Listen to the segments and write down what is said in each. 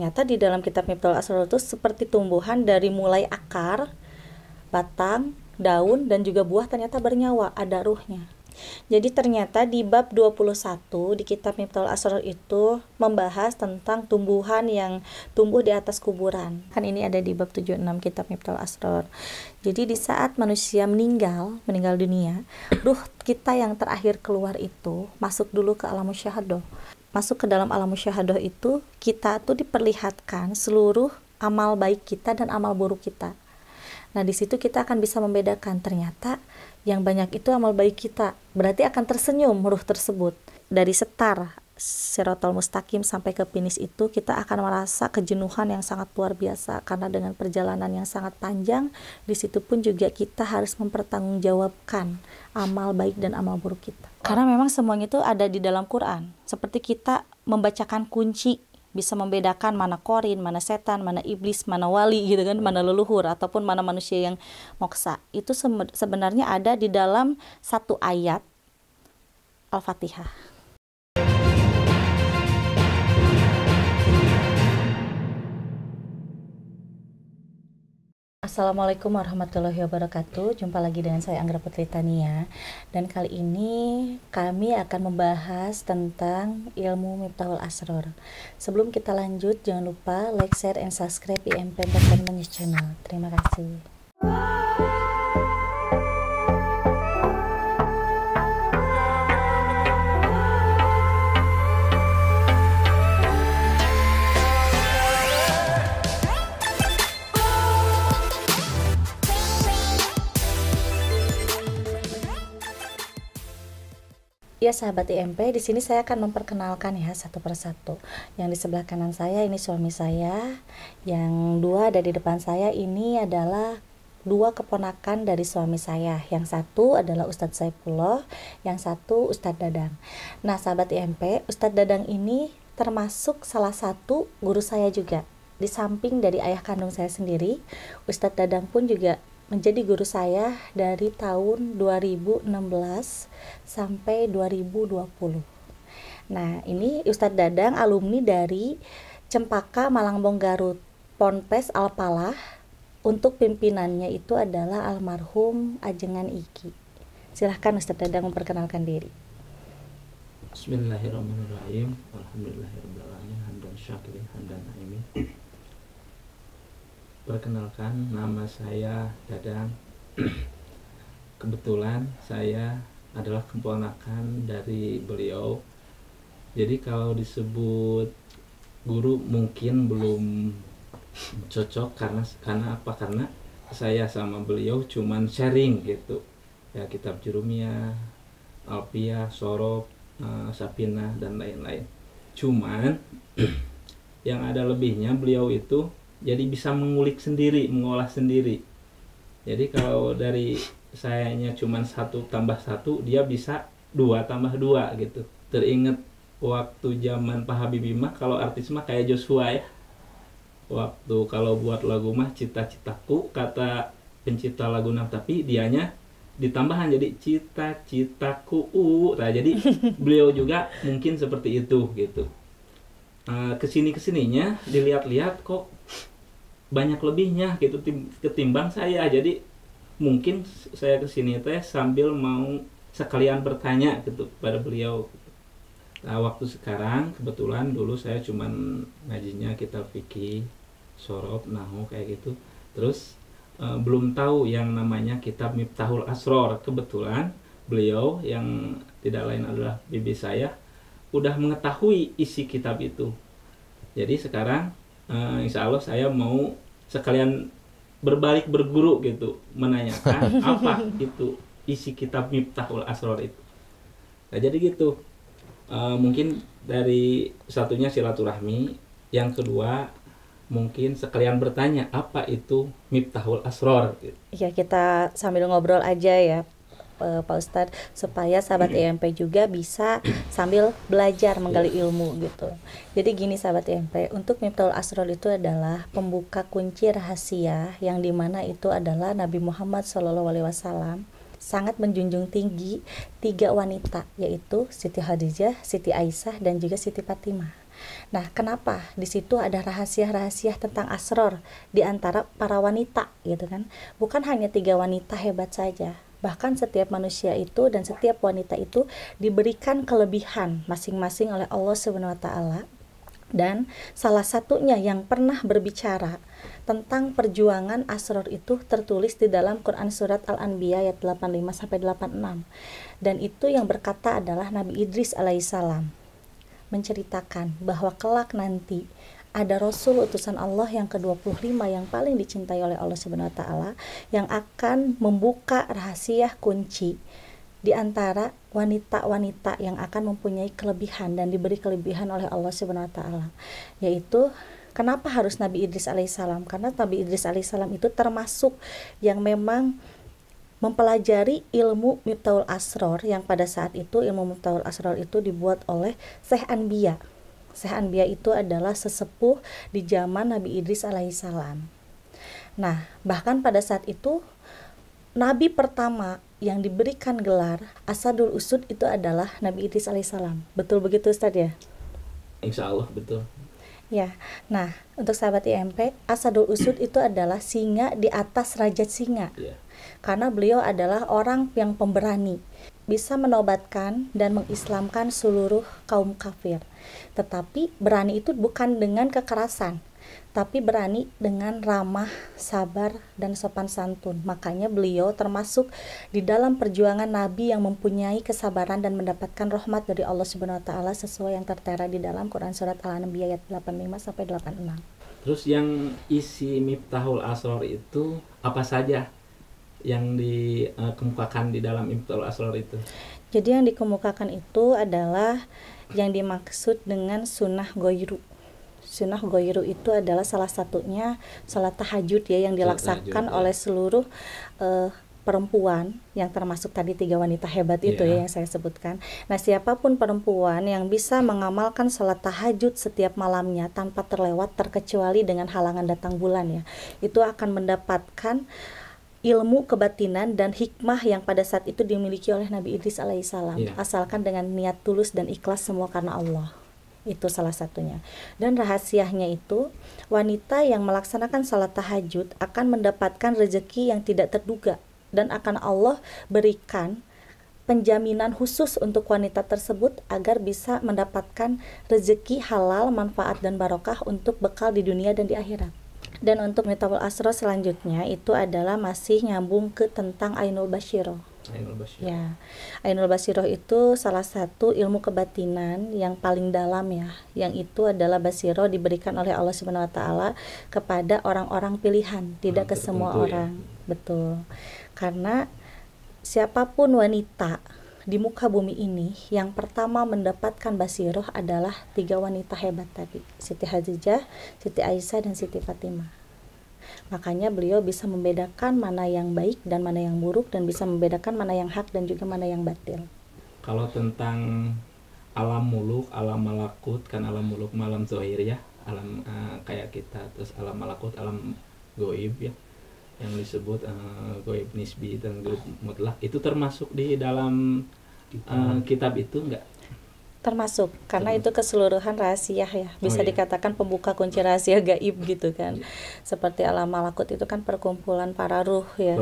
ternyata di dalam kitab Miftahul Asrar itu seperti tumbuhan dari mulai akar, batang, daun, dan juga buah ternyata bernyawa, ada ruhnya. Jadi ternyata di bab 21 di kitab Miftahul Asrar itu membahas tentang tumbuhan yang tumbuh di atas kuburan. Kan ini ada di bab 76 kitab Miftahul Asrar. Jadi di saat manusia meninggal dunia, ruh kita yang terakhir keluar itu masuk dulu ke alam musyahadah. Masuk ke dalam alam musyahadah itu kita tuh diperlihatkan seluruh amal baik kita dan amal buruk kita. Nah, di situ kita akan bisa membedakan ternyata yang banyak itu amal baik kita. Berarti akan tersenyum ruh tersebut. Dari setar Siratal Mustaqim sampai ke finish itu kita akan merasa kejenuhan yang sangat luar biasa karena dengan perjalanan yang sangat panjang, di situ pun juga kita harus mempertanggungjawabkan amal baik dan amal buruk kita. Karena memang semuanya itu ada di dalam Quran. Seperti kita membacakan kunci, bisa membedakan mana korin, mana setan, mana iblis, mana wali gitu kan, mana leluhur ataupun mana manusia yang moksa. Itu sebenarnya ada di dalam satu ayat Al-Fatihah. Assalamualaikum warahmatullahi wabarakatuh. Jumpa lagi dengan saya Anggra Putri Tania. Dan kali ini kami akan membahas tentang ilmu Miftahul Asrar. Sebelum kita lanjut, jangan lupa like, share, and subscribe IMP Entertainment News Channel. Terima kasih. Ya sahabat IMP, di sini saya akan memperkenalkan ya satu persatu. Yang di sebelah kanan saya ini suami saya, yang dua ada di depan saya ini adalah dua keponakan dari suami saya. Yang satu adalah Ustadz Saifullah, yang satu Ustadz Dadang. Nah sahabat IMP, Ustadz Dadang ini termasuk salah satu guru saya juga. Di samping dari ayah kandung saya sendiri, Ustadz Dadang pun juga menjadi guru saya dari tahun 2016 sampai 2020. Nah, ini Ustadz Dadang alumni dari Cempaka Malangbong Garut, Ponpes Al-Falah. Untuk pimpinannya itu adalah almarhum Ajengan Iki. Silahkan Ustadz Dadang memperkenalkan diri. Bismillahirrahmanirrahim. Alhamdulillahirrahmanirrahim. Hamdan syakirin, hamdan na'imin. Perkenalkan, nama saya Dadang. Kebetulan saya adalah keponakan dari beliau. Jadi kalau disebut guru mungkin belum cocok karena apa? Karena saya sama beliau cuman sharing gitu. Ya kitab Jurumiyah, Alfiyah, Sorob, Sapinah dan lain-lain. Cuman yang ada lebihnya beliau itu jadi bisa mengulik sendiri, mengolah sendiri. Jadi kalau dari sayanya cuma 1 tambah 1, dia bisa 2 tambah 2 gitu. Teringat waktu zaman Pak Habibie mah, kalau artis mah kayak Joshua ya. Waktu kalau buat lagu mah cita-citaku, kata pencipta lagu tapi dianya ditambahan jadi cita-citaku. Nah, jadi beliau juga mungkin seperti itu gitu. Kesininya dilihat-lihat kok banyak lebihnya gitu ketimbang saya. Jadi mungkin saya kesini teh sambil mau sekalian bertanya gitu pada beliau. Nah, waktu sekarang kebetulan dulu saya cuman ngajinya kitab fikih, sorob, nahu kayak gitu. Terus belum tahu yang namanya kitab Miftahul Asrar. Kebetulan beliau yang tidak lain adalah bibi saya udah mengetahui isi kitab itu. Jadi sekarang insya Allah saya mau sekalian berbalik berguru gitu, menanyakan apa itu isi kitab Miftahul Asrar itu. Nah, jadi gitu. Mungkin dari satunya silaturahmi, yang kedua mungkin sekalian bertanya apa itu Miftahul Asrar gitu. Ya, kita sambil ngobrol aja ya Pak Ustadz, supaya sahabat IMP juga bisa sambil belajar menggali ilmu gitu. Jadi gini sahabat IMP, untuk Miftahul Asrar itu adalah pembuka kunci rahasia yang dimana itu adalah Nabi Muhammad SAW sangat menjunjung tinggi 3 wanita, yaitu Siti Khadijah, Siti Aisyah, dan juga Siti Fatimah. Nah, kenapa di situ ada rahasia-rahasia tentang asror di antara para wanita gitu kan? Bukan hanya 3 wanita hebat saja. Bahkan setiap manusia itu dan setiap wanita itu diberikan kelebihan masing-masing oleh Allah Subhanahu wa taala. Dan salah satunya yang pernah berbicara tentang perjuangan asror itu tertulis di dalam Quran surat Al-Anbiya ayat 85 sampai 86. Dan itu yang berkata adalah Nabi Idris alaihissalam, menceritakan bahwa kelak nanti ada Rasul utusan Allah yang ke-25 yang paling dicintai oleh Allah Subhanahu wa taala yang akan membuka rahasia kunci di antara wanita-wanita yang akan mempunyai kelebihan dan diberi kelebihan oleh Allah Subhanahu wa taala. Yaitu kenapa harus Nabi Idris alaihissalam? Karena Nabi Idris alaihissalam itu termasuk yang memang mempelajari ilmu Miftahul Asror, yang pada saat itu ilmu Miftahul Asror itu dibuat oleh Syekh Anbiya. Syekh Anbiya itu adalah sesepuh di zaman Nabi Idris alaihissalam. Nah, bahkan pada saat itu Nabi pertama yang diberikan gelar Asadul Usud itu adalah Nabi Idris alaihissalam. Betul begitu Ustaz ya? Insya Allah betul. Ya, nah untuk sahabat IMP, Asadul Usud itu adalah singa di atas raja singa. Yeah. Karena beliau adalah orang yang pemberani, bisa menobatkan dan mengislamkan seluruh kaum kafir. Tetapi berani itu bukan dengan kekerasan, tapi berani dengan ramah, sabar, dan sopan santun. Makanya beliau termasuk di dalam perjuangan Nabi yang mempunyai kesabaran dan mendapatkan rahmat dari Allah Subhanahu wa taala sesuai yang tertera di dalam Quran surat Al-Anbiya ayat 85 sampai 86. Terus yang isi Miftahul Asror itu apa saja yang dikemukakan di dalam Miftahul Asror itu? Jadi yang dikemukakan itu adalah yang dimaksud dengan sunnah goyru. Sunnah goyru itu adalah salah satunya salat tahajud ya, yang dilaksanakan oleh seluruh perempuan yang termasuk tadi 3 wanita hebat itu ya yang saya sebutkan. Nah, siapapun perempuan yang bisa mengamalkan salat tahajud setiap malamnya tanpa terkecuali dengan halangan datang bulan ya, itu akan mendapatkan ilmu kebatinan dan hikmah yang pada saat itu dimiliki oleh Nabi Idris alaihissalam, asalkan dengan niat tulus dan ikhlas semua karena Allah. Itu salah satunya. Dan rahasianya itu, wanita yang melaksanakan salat tahajud akan mendapatkan rezeki yang tidak terduga, dan akan Allah berikan penjaminan khusus untuk wanita tersebut agar bisa mendapatkan rezeki halal, manfaat dan barokah untuk bekal di dunia dan di akhirat. Dan untuk Miftahul Asror selanjutnya itu adalah masih nyambung ke tentang Ainul Basyiroh. Ya, Ainul Basyiroh itu salah satu ilmu kebatinan yang paling dalam ya, yang itu adalah basyiroh diberikan oleh Allah Subhanahu wa taala kepada orang-orang pilihan, tidak ke semua orang. Betul. Karena siapapun wanita di muka bumi ini yang pertama mendapatkan basyiroh adalah 3 wanita hebat tadi, Siti Khadijah, Siti Aisyah dan Siti Fatimah. Makanya beliau bisa membedakan mana yang baik dan mana yang buruk, dan bisa membedakan mana yang hak dan juga mana yang batil. Kalau tentang alam muluk, alam malakut, kan alam muluk malam zohir ya, alam kayak kita, terus alam malakut, alam goib ya, yang disebut goib nisbi dan goib mutlak, itu termasuk di dalam kitab itu enggak? Termasuk, karena itu keseluruhan rahasia ya, bisa dikatakan pembuka kunci rahasia gaib gitu kan. Seperti alam malakut itu kan perkumpulan para ruh ya.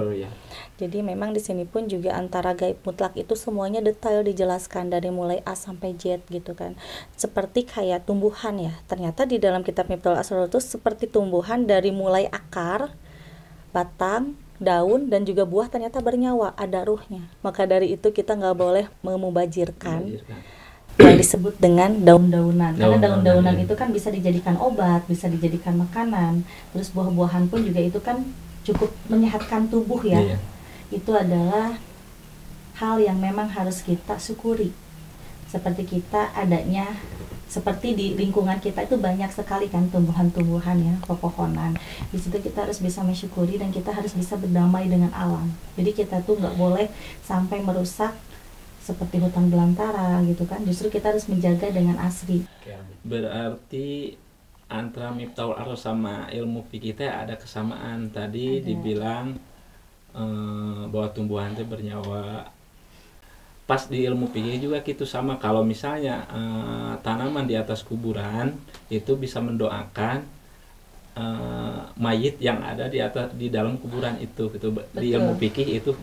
Jadi memang di sini pun juga antara gaib mutlak itu semuanya detail dijelaskan dari mulai A sampai Z gitu kan. Seperti kayak tumbuhan ya, ternyata di dalam kitab Miftahul Asror itu seperti tumbuhan dari mulai akar, batang, daun dan juga buah ternyata bernyawa, ada ruhnya. Maka dari itu kita nggak boleh memubazirkan yang disebut dengan daun-daunan. Karena daun-daunan itu kan bisa dijadikan obat, bisa dijadikan makanan. Terus buah-buahan pun juga itu kan cukup menyehatkan tubuh ya. Itu adalah hal yang memang harus kita syukuri. Seperti kita adanya, seperti di lingkungan kita itu banyak sekali kan tumbuhan-tumbuhan ya, pepohonan. Di situ kita harus bisa mensyukuri dan kita harus bisa berdamai dengan alam. Jadi kita tuh nggak boleh sampai merusak seperti hutan belantara gitu kan. Justru kita harus menjaga dengan asri. Berarti antara Miftahul Asror sama ilmu fikih ada kesamaan. Tadi dibilang bahwa tumbuhan itu bernyawa, pas di ilmu fikih juga gitu sama, kalau misalnya tanaman di atas kuburan itu bisa mendoakan mayit yang ada di dalam kuburan itu gitu. Di ilmu fikih itu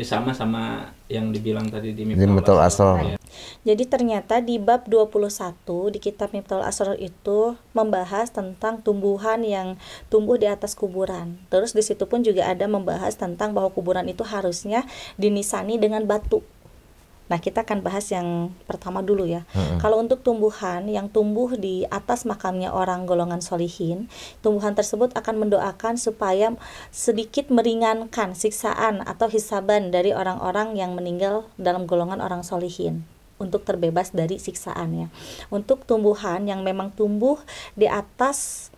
sama yang dibilang tadi di Miftahul Asrar. Ya. Jadi ternyata di bab 21 di kitab Miftahul Asrar itu membahas tentang tumbuhan yang tumbuh di atas kuburan. Terus di situ pun juga ada membahas tentang bahwa kuburan itu harusnya dinisani dengan batu. Nah, kita akan bahas yang pertama dulu ya. Kalau untuk tumbuhan yang tumbuh di atas makamnya orang golongan solihin, tumbuhan tersebut akan mendoakan supaya sedikit meringankan siksaan atau hisaban dari orang-orang yang meninggal dalam golongan orang solihin, untuk terbebas dari siksaannya. Untuk tumbuhan yang memang tumbuh di atas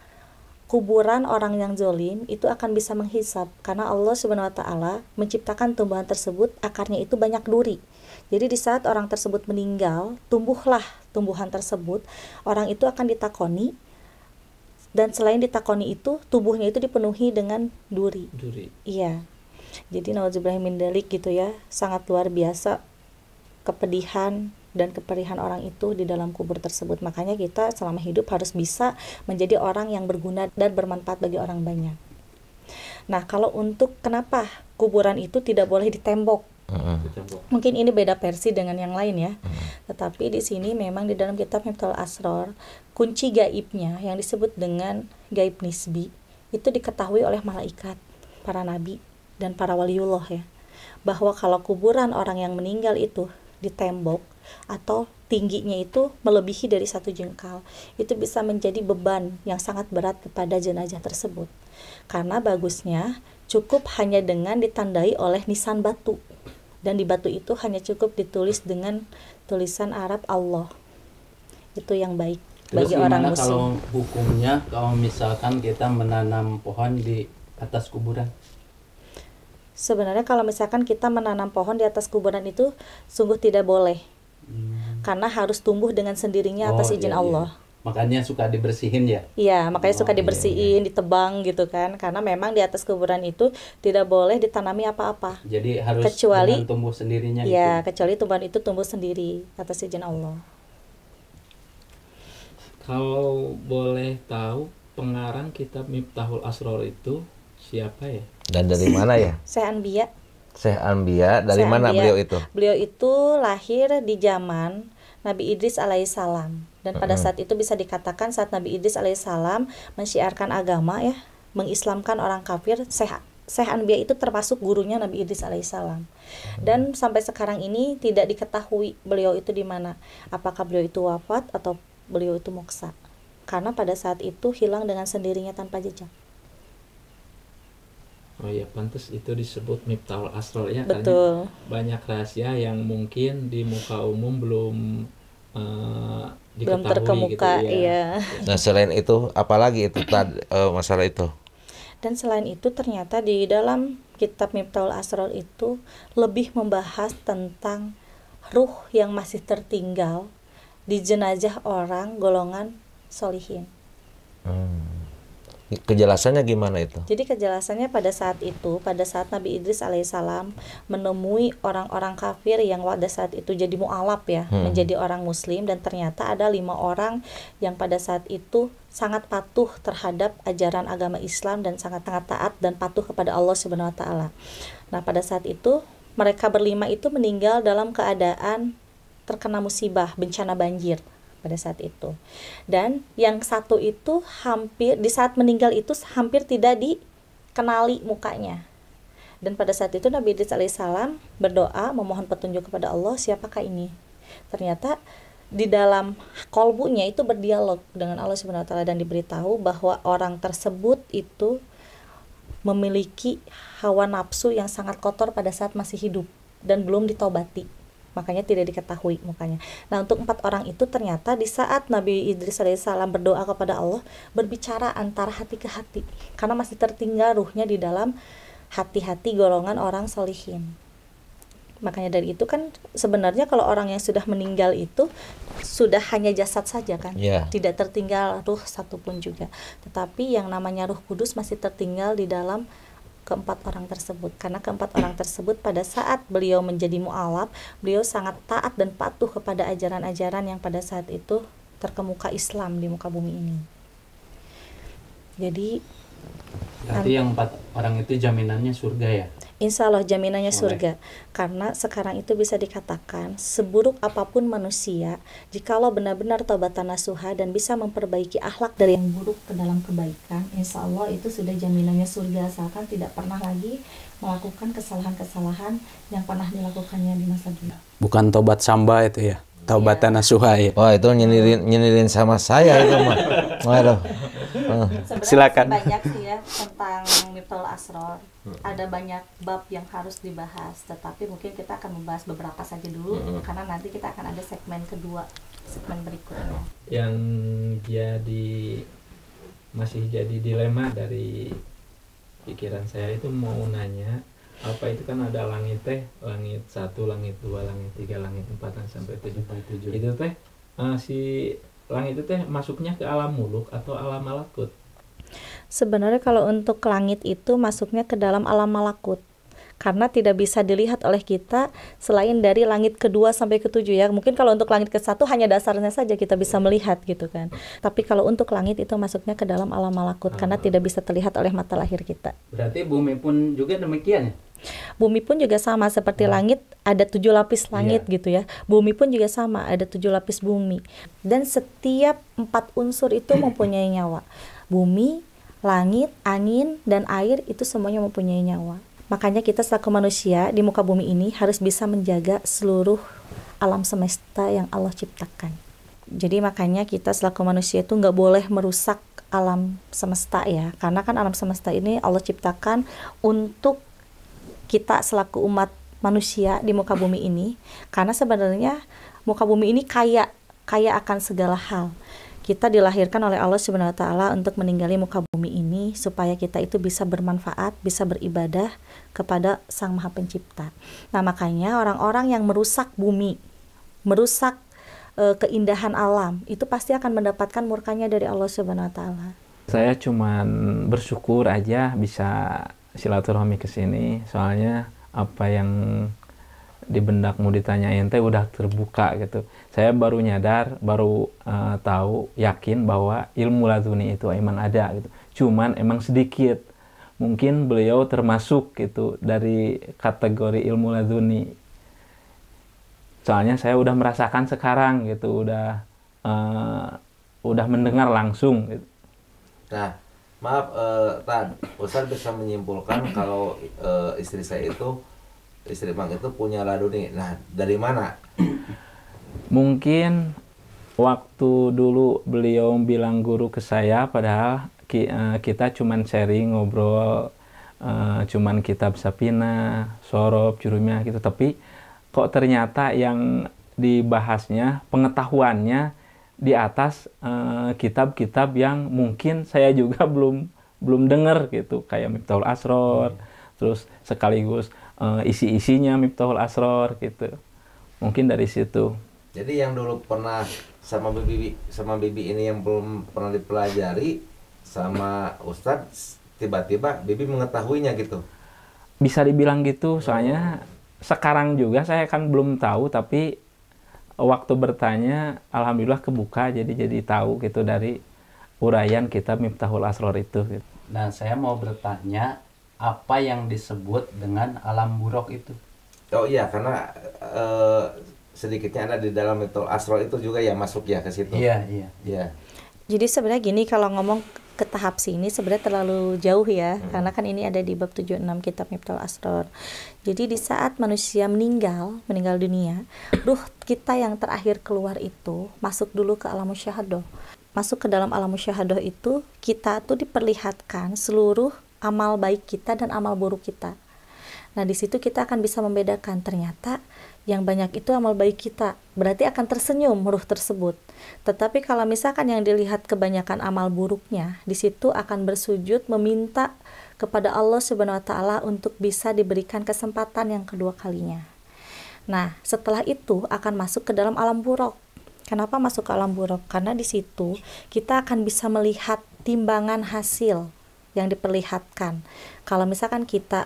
kuburan orang yang zolim, itu akan bisa menghisab, karena Allah Subhanahu wa Ta'ala menciptakan tumbuhan tersebut, akarnya itu banyak duri. Jadi di saat orang tersebut meninggal, tumbuhlah tumbuhan tersebut, orang itu akan ditakoni, dan selain ditakoni itu, tubuhnya itu dipenuhi dengan duri. Iya. Jadi nauzubillah min dzalik gitu ya, sangat luar biasa kepedihan dan keperihan orang itu di dalam kubur tersebut. Makanya kita selama hidup harus bisa menjadi orang yang berguna dan bermanfaat bagi orang banyak. Nah, kalau untuk kenapa kuburan itu tidak boleh ditembok, mungkin ini beda versi dengan yang lain ya. Tetapi di sini memang di dalam kitab Miftahul Asrar, kunci gaibnya yang disebut dengan gaib nisbi itu diketahui oleh malaikat, para nabi dan para waliullah ya, bahwa kalau kuburan orang yang meninggal itu ditembok atau tingginya itu melebihi dari 1 jengkal, itu bisa menjadi beban yang sangat berat kepada jenazah tersebut. Karena bagusnya cukup hanya dengan ditandai oleh nisan batu, dan di batu itu hanya cukup ditulis dengan tulisan Arab Allah. Itu yang baik. Terus bagi orang gimana muslim. kalau hukumnya kalau misalkan kita menanam pohon di atas kuburan? Sebenarnya kalau misalkan kita menanam pohon di atas kuburan itu sungguh tidak boleh. Karena harus tumbuh dengan sendirinya atas izin Allah. Makanya suka dibersihin ya? Iya, makanya suka dibersihin, ditebang gitu kan. Karena memang di atas kuburan itu tidak boleh ditanami apa-apa. Jadi harus kecuali dengan tumbuh sendirinya ya, gitu? kecuali tumbuhan itu tumbuh sendiri atas izin Allah. Kalau boleh tahu, pengarang kitab Miftahul Asrar itu siapa ya? Dan dari mana ya? Syekh Anbiya. Syekh Anbiya, dari Syekh mana Anbiya. beliau itu? Beliau itu lahir di zaman Nabi Idris alaihissalam. Dan pada saat itu bisa dikatakan saat Nabi Idris alaihissalam mensyiarkan agama ya, mengislamkan orang kafir, Syekh Anbiya itu termasuk gurunya Nabi Idris alaihissalam. Dan sampai sekarang ini tidak diketahui beliau itu di mana. Apakah beliau itu wafat atau beliau itu moksa. Karena pada saat itu hilang dengan sendirinya tanpa jejak. Oh ya, pantas itu disebut Miftahul Asrar ya. Betul. Karena banyak rahasia yang mungkin di muka umum belum diketahui terkemuka gitu, iya. Nah, selain itu apalagi itu masalah itu? Dan selain itu ternyata di dalam kitab Miftahul Asrar itu lebih membahas tentang ruh yang masih tertinggal di jenazah orang golongan solihin. Kejelasannya gimana itu? Jadi kejelasannya pada saat itu, pada saat Nabi Idris alaihissalam menemui orang-orang kafir yang pada saat itu jadi mu'alaf ya, menjadi orang muslim, dan ternyata ada 5 orang yang pada saat itu sangat patuh terhadap ajaran agama Islam dan sangat-sangat taat dan patuh kepada Allah Subhanahu wa Ta'ala. Nah, pada saat itu mereka berlima itu meninggal dalam keadaan terkena musibah, bencana banjir pada saat itu. Dan yang satu itu hampir di saat meninggal itu hampir tidak dikenali mukanya. Dan pada saat itu Nabi Idris alaihissalam berdoa memohon petunjuk kepada Allah, siapakah ini? Ternyata di dalam kolbunya itu berdialog dengan Allah Subhanahu wa Ta'ala dan diberitahu bahwa orang tersebut itu memiliki hawa nafsu yang sangat kotor pada saat masih hidup dan belum ditobati. Makanya tidak diketahui mukanya. Nah, untuk 4 orang itu ternyata di saat Nabi Idris alaihissalam berdoa kepada Allah, berbicara antara hati ke hati, karena masih tertinggal ruhnya di dalam hati-hati golongan orang solihin. Makanya dari itu kan sebenarnya kalau orang yang sudah meninggal itu sudah hanya jasad saja kan, tidak tertinggal ruh satupun juga. Tetapi yang namanya ruh kudus masih tertinggal di dalam keempat orang tersebut. Karena keempat orang tersebut pada saat beliau menjadi mu'alaf, beliau sangat taat dan patuh kepada ajaran-ajaran yang pada saat itu terkemuka Islam di muka bumi ini. Jadi Berarti yang 4 orang itu jaminannya surga ya? insya Allah jaminannya Boleh. surga. Karena sekarang itu bisa dikatakan seburuk apapun manusia, jikalau benar-benar taubatan nasuha dan bisa memperbaiki akhlak dari yang buruk ke dalam kebaikan, insya Allah itu sudah jaminannya surga, asalkan tidak pernah lagi melakukan kesalahan-kesalahan yang pernah dilakukannya di masa dulu. Bukan tobat samba itu ya, taubatan nasuha ya. Wah, itu nyindirin sama saya itu mah. Waduh. Sebenarnya Silakan. masih banyak sih ya tentang Miftahul Asror. Ada banyak bab yang harus dibahas, tetapi mungkin kita akan membahas beberapa saja dulu karena nanti kita akan ada segmen kedua, segmen berikutnya. Yang masih jadi dilema dari pikiran saya itu mau nanya apa itu, kan ada langit teh, langit 1, langit 2, langit 3, langit 4 sampai 7. Itu teh si langit itu teh masuknya ke alam muluk atau alam malakut? Sebenarnya kalau untuk langit itu masuknya ke dalam alam malakut. Karena tidak bisa dilihat oleh kita selain dari langit kedua sampai ke-7 ya. Mungkin kalau untuk langit ke-1 hanya dasarnya saja kita bisa melihat gitu kan. Tapi kalau untuk langit itu masuknya ke dalam alam malakut karena tidak bisa terlihat oleh mata lahir kita. Berarti bumi pun juga demikian ya? Bumi pun juga sama seperti langit, ada 7 lapis langit gitu ya. Bumi pun juga sama, ada 7 lapis bumi. Dan setiap 4 unsur itu mempunyai nyawa. Bumi, langit, angin, dan air itu semuanya mempunyai nyawa. Makanya kita selaku manusia di muka bumi ini harus bisa menjaga seluruh alam semesta yang Allah ciptakan. Jadi makanya kita selaku manusia itu nggak boleh merusak alam semesta ya. Karena kan alam semesta ini Allah ciptakan untuk kita selaku umat manusia di muka bumi ini. Karena sebenarnya muka bumi ini kaya akan segala hal. Kita dilahirkan oleh Allah Subhanahu wa taala untuk meninggali muka bumi ini supaya kita itu bisa bermanfaat, bisa beribadah kepada Sang Maha Pencipta. Nah, makanya orang-orang yang merusak bumi, merusak keindahan alam, itu pasti akan mendapatkan murkanya dari Allah Subhanahu wa taala. Saya cuman bersyukur aja bisa silaturahmi ke sini, soalnya apa yang di bendakmu ditanyain teh udah terbuka gitu. Saya baru nyadar, baru tahu, yakin bahwa ilmu laduni itu emang ada gitu. Cuman emang sedikit. Mungkin beliau termasuk gitu dari kategori ilmu laduni. Soalnya saya udah merasakan sekarang gitu, udah mendengar langsung gitu. Nah, maaf Tan, Ustaz bisa menyimpulkan kalau istri Mang itu punya laduni. Nah, dari mana? Mungkin waktu dulu beliau bilang guru ke saya, padahal kita cuman sharing, ngobrol, cuman kitab Sapina, Sorob, Jurumiyah gitu. Tapi kok ternyata yang dibahasnya, pengetahuannya di atas kitab-kitab yang mungkin saya juga belum dengar gitu, kayak Miftahul Asror, terus sekaligus isi-isinya Miftahul Asror gitu. Mungkin dari situ. Jadi yang dulu pernah sama bibi ini yang belum pernah dipelajari sama Ustadz, tiba-tiba bibi mengetahuinya gitu. Bisa dibilang gitu, soalnya sekarang juga saya kan belum tahu, tapi waktu bertanya alhamdulillah kebuka, jadi tahu gitu dari uraian kitab Miftahul Asror itu gitu. Nah, saya mau bertanya, apa yang disebut dengan alam buruk itu? Oh iya, karena sedikitnya ada di dalam Miftahul Asror itu juga ya, masuk ya ke situ. Iya. Jadi sebenarnya gini, kalau ngomong ke tahap sini sebenarnya terlalu jauh ya, karena kan ini ada di bab 76 kitab Miftahul Asror. Jadi di saat manusia meninggal dunia, ruh kita yang terakhir keluar itu masuk dulu ke alam musyahadah. Masuk ke dalam alam musyahadah itu kita tuh diperlihatkan seluruh amal baik kita dan amal buruk kita. Nah, di situ kita akan bisa membedakan, ternyata yang banyak itu amal baik kita, berarti akan tersenyum ruh tersebut. Tetapi kalau misalkan yang dilihat kebanyakan amal buruknya, di situ akan bersujud meminta kepada Allah Subhanahu wa taala untuk bisa diberikan kesempatan yang kedua kalinya. Nah, setelah itu akan masuk ke dalam alam buruk. Kenapa masuk ke alam buruk? Karena di situ kita akan bisa melihat timbangan hasil yang diperlihatkan. Kalau misalkan kita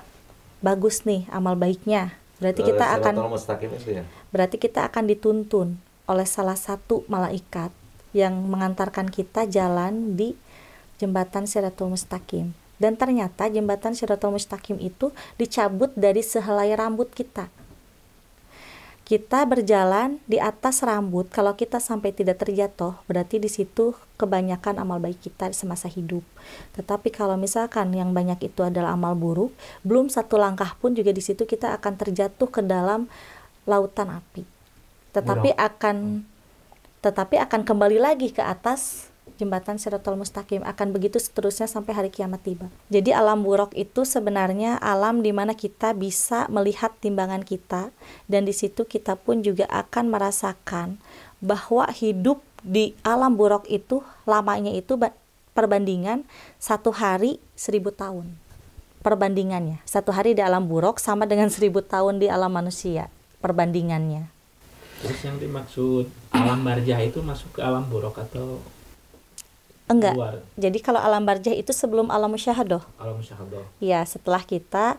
bagus nih amal baiknya, berarti kita akan dituntun oleh salah satu malaikat yang mengantarkan kita jalan di jembatan Shiratul Mustaqim. Dan ternyata jembatan Shiratul Mustaqim itu dicabut dari sehelai rambut kita. Kita berjalan di atas rambut, kalau kita sampai tidak terjatuh, berarti di situ kebanyakan amal baik kita semasa hidup. Tetapi kalau misalkan yang banyak itu adalah amal buruk, belum satu langkah pun juga di situ kita akan terjatuh ke dalam lautan api. Tetapi akan kembali lagi ke atas jembatan Shiratul Mustaqim, akan begitu seterusnya sampai hari kiamat tiba. Jadi alam buruk itu sebenarnya alam di mana kita bisa melihat timbangan kita, dan di situ kita pun juga akan merasakan bahwa hidup di alam buruk itu lamanya itu perbandingan 1 hari 1000 tahun. Perbandingannya 1 hari di alam buruk sama dengan 1000 tahun di alam manusia, perbandingannya. Terus yang dimaksud alam barzah itu masuk ke alam buruk atau enggak? Luar? Jadi kalau alam barzah itu sebelum alam musyahadah. Alam musyahadah. Ya, setelah kita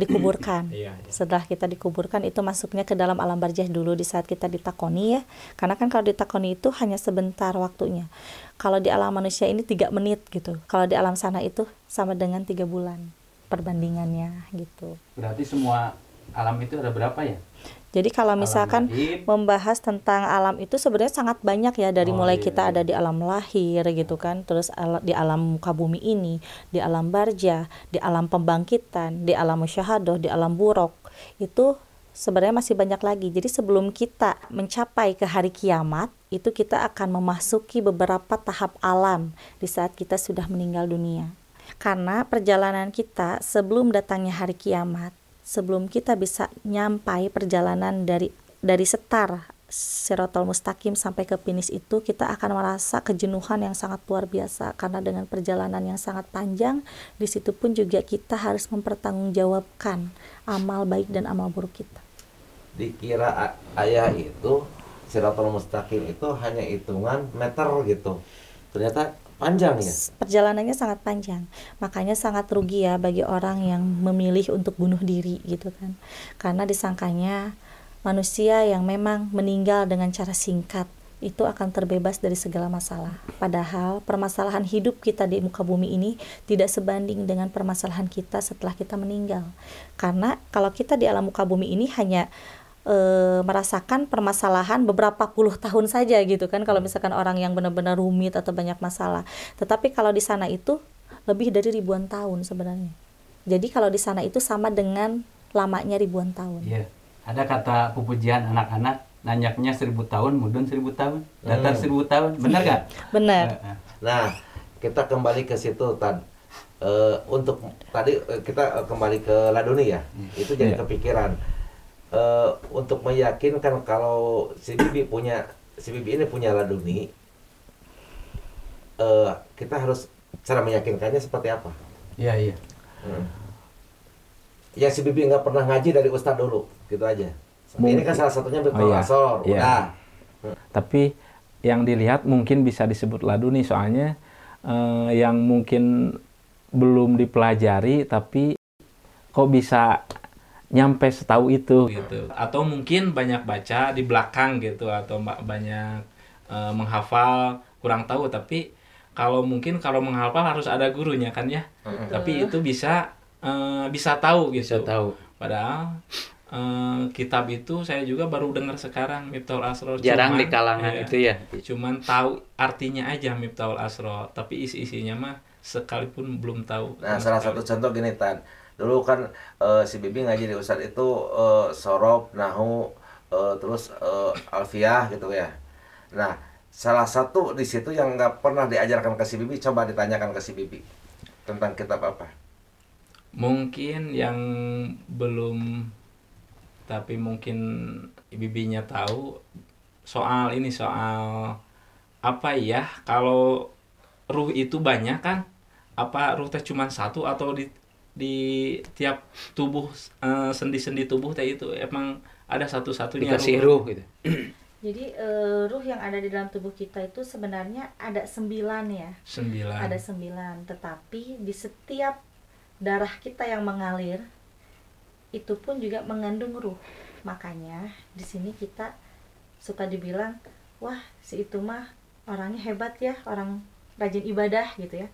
dikuburkan. Iya. Setelah kita dikuburkan itu masuknya ke dalam alam barzah dulu di saat kita ditakoni ya. Karena kan kalau ditakoni itu hanya sebentar waktunya. Kalau di alam manusia ini 3 menit gitu. Kalau di alam sana itu sama dengan 3 bulan perbandingannya gitu. Berarti semua alam itu ada berapa ya? Jadi kalau misalkan membahas tentang alam itu sebenarnya sangat banyak ya, dari mulai kita ada di alam lahir gitu kan, terus di alam muka bumi ini, di alam barzah, di alam pembangkitan, di alam musyahadah, di alam buruk. Itu sebenarnya masih banyak lagi. Jadi sebelum kita mencapai ke hari kiamat, itu kita akan memasuki beberapa tahap alam di saat kita sudah meninggal dunia. Karena perjalanan kita sebelum datangnya hari kiamat, sebelum kita bisa nyampai perjalanan dari setar Shiratul Mustaqim sampai ke finish itu, kita akan merasa kejenuhan yang sangat luar biasa, karena dengan perjalanan yang sangat panjang, di situ pun juga kita harus mempertanggungjawabkan amal baik dan amal buruk kita. Dikira ayah itu Shiratul Mustaqim itu hanya hitungan meter gitu, ternyata panjang ya? Perjalanannya sangat panjang. Makanya sangat rugi ya bagi orang yang memilih untuk bunuh diri gitu kan. Karena disangkanya manusia yang memang meninggal dengan cara singkat itu akan terbebas dari segala masalah. Padahal permasalahan hidup kita di muka bumi ini tidak sebanding dengan permasalahan kita setelah kita meninggal. Karena kalau kita di alam muka bumi ini hanya merasakan permasalahan beberapa puluh tahun saja gitu kan, kalau misalkan orang yang benar-benar rumit atau banyak masalah. Tetapi kalau di sana itu lebih dari ribuan tahun sebenarnya. Jadi kalau di sana itu sama dengan lamanya ribuan tahun. Iya. Ada kata pupujian anak-anak, nanyaknya 1000 tahun, mudun 1000 tahun, datar 1000 tahun, benar gak? Benar. Nah, kita kembali ke situ Tan. Untuk tadi kita kembali ke laduni ya. Itu jadi kepikiran. Untuk meyakinkan kalau si Bibi ini punya laduni, kita harus cara meyakinkannya seperti apa? Iya. Yang si Bibi nggak pernah ngaji dari Ustadz dulu, gitu aja. Ini kan salah satunya betul asor, udah. Tapi yang dilihat mungkin bisa disebut laduni, soalnya yang mungkin belum dipelajari tapi kok bisa nyampe setahu itu gitu. Atau mungkin banyak baca di belakang gitu, atau banyak menghafal, kurang tahu. Tapi kalau menghafal harus ada gurunya kan ya. Tapi itu bisa tahu gitu. Bisa tahu. Padahal kitab itu saya juga baru dengar sekarang, Miftahul Asrar. Jarang di kalangan itu ya. Cuman tahu artinya aja Miftahul Asrar, tapi isi-isinya mah sekalipun belum tahu. Nah, salah satu contoh gini Tan. Dulu kan si Bibi ngaji di Ustadz itu sorob, nahu, terus alfiah gitu ya. Nah, salah satu di situ yang nggak pernah diajarkan ke si Bibi, coba ditanyakan ke si Bibi tentang kitab apa? Mungkin yang belum, tapi mungkin Bibinya tahu soal apa ya? Kalau ruh itu banyak kan? Apa ruh teh cuma satu, atau di tiap tubuh sendi-sendi tubuh teh itu emang ada satu-satunya dikasih ruh gitu. Jadi ruh yang ada di dalam tubuh kita itu sebenarnya ada 9 ya. 9. Ada 9, tetapi di setiap darah kita yang mengalir itu pun juga mengandung ruh. Makanya di sini kita suka dibilang, wah si itu mah orangnya hebat ya, orang rajin ibadah gitu ya.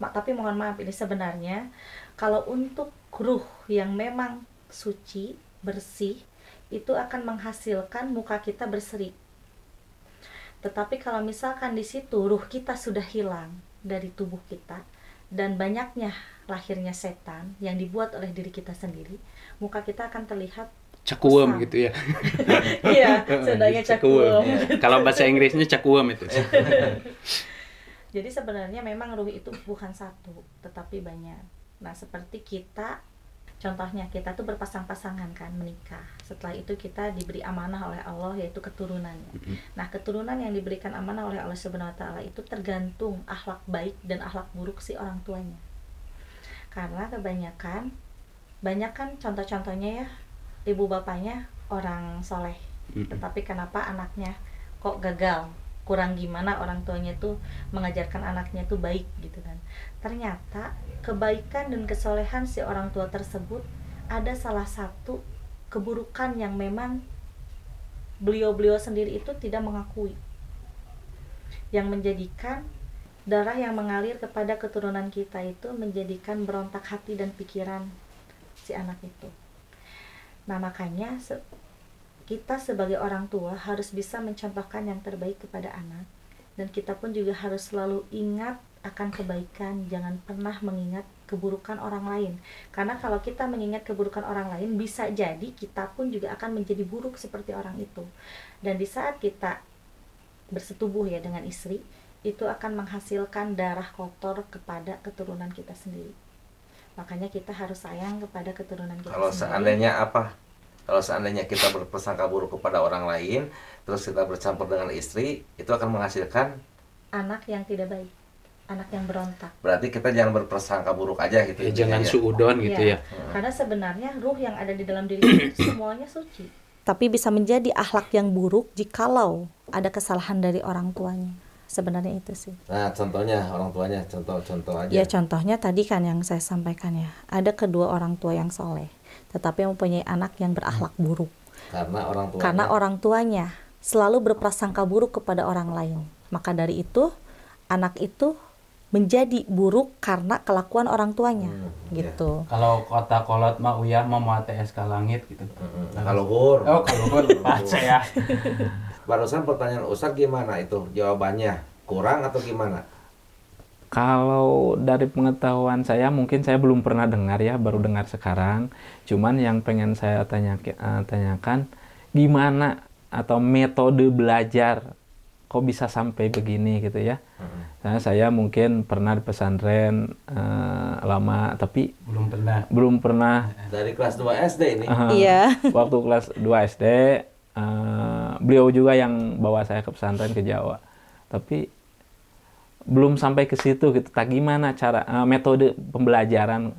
Tapi mohon maaf, ini sebenarnya kalau untuk ruh yang memang suci, bersih, itu akan menghasilkan muka kita berseri. Tetapi kalau misalkan di situ ruh kita sudah hilang dari tubuh kita dan banyaknya lahirnya setan yang dibuat oleh diri kita sendiri, muka kita akan terlihat Cakuwem kusam. gitu ya. Iya, sebenarnya cakuwem. Kalau bahasa Inggrisnya cakuwem itu. Jadi sebenarnya memang ruh itu bukan satu, tetapi banyak. Nah, seperti kita, contohnya kita tuh berpasang-pasangan kan, menikah. Setelah itu kita diberi amanah oleh Allah, yaitu keturunannya. Nah, keturunan yang diberikan amanah oleh Allah Subhanahu wa taala itu tergantung akhlak baik dan akhlak buruk si orang tuanya. Karena kebanyakan contoh-contohnya ya, ibu bapaknya orang soleh, tetapi kenapa anaknya kok gagal, kurang gimana orang tuanya tuh mengajarkan anaknya tuh baik gitu kan. Ternyata kebaikan dan kesolehan si orang tua tersebut ada salah satu keburukan yang memang beliau-beliau sendiri itu tidak mengakui, yang menjadikan darah yang mengalir kepada keturunan kita itu menjadikan berontak hati dan pikiran si anak itu. Nah, makanya kita sebagai orang tua harus bisa mencontohkan yang terbaik kepada anak, dan kita pun juga harus selalu ingat akan kebaikan, jangan pernah mengingat keburukan orang lain. Karena kalau kita mengingat keburukan orang lain, bisa jadi kita pun juga akan menjadi buruk seperti orang itu. Dan di saat kita bersetubuh ya dengan istri, itu akan menghasilkan darah kotor kepada keturunan kita sendiri. Makanya kita harus sayang kepada keturunan kita Kalau sendiri. seandainya apa? Kalau seandainya kita berprasangka buruk kepada orang lain, terus kita bercampur dengan istri, itu akan menghasilkan anak yang tidak baik, anak yang berontak. berarti kita jangan berprasangka buruk aja gitu. Ya, intinya jangan ya. suudon gitu ya. Karena sebenarnya ruh yang ada di dalam diri kita itu semuanya suci. Tapi bisa menjadi akhlak yang buruk jikalau ada kesalahan dari orang tuanya. Sebenarnya itu sih. Nah, contohnya orang tuanya, contoh aja. Ya contohnya tadi kan yang saya sampaikan ya, ada kedua orang tua yang soleh, tetapi mempunyai anak yang berakhlak buruk. Karena orang tuanya selalu berprasangka buruk kepada orang lain. Maka dari itu anak itu menjadi buruk karena kelakuan orang tuanya, gitu. Kalau kota kolot mah uyah mau TS ke langit gitu. Kalau gur. Oh, kalau gur baca ya. Barusan pertanyaan Ustaz gimana itu jawabannya? Kurang atau gimana? Kalau dari pengetahuan saya, mungkin saya belum pernah dengar ya, baru dengar sekarang. Cuman yang pengen saya tanyakan, gimana atau metode belajar kok bisa sampai begini gitu ya. Nah, saya mungkin pernah di pesantren lama, tapi belum pernah. Dari kelas 2 SD ini? Iya. Waktu kelas 2 SD, beliau juga yang bawa saya ke pesantren ke Jawa. Tapi belum sampai ke situ gitu. Tak gimana cara metode pembelajaran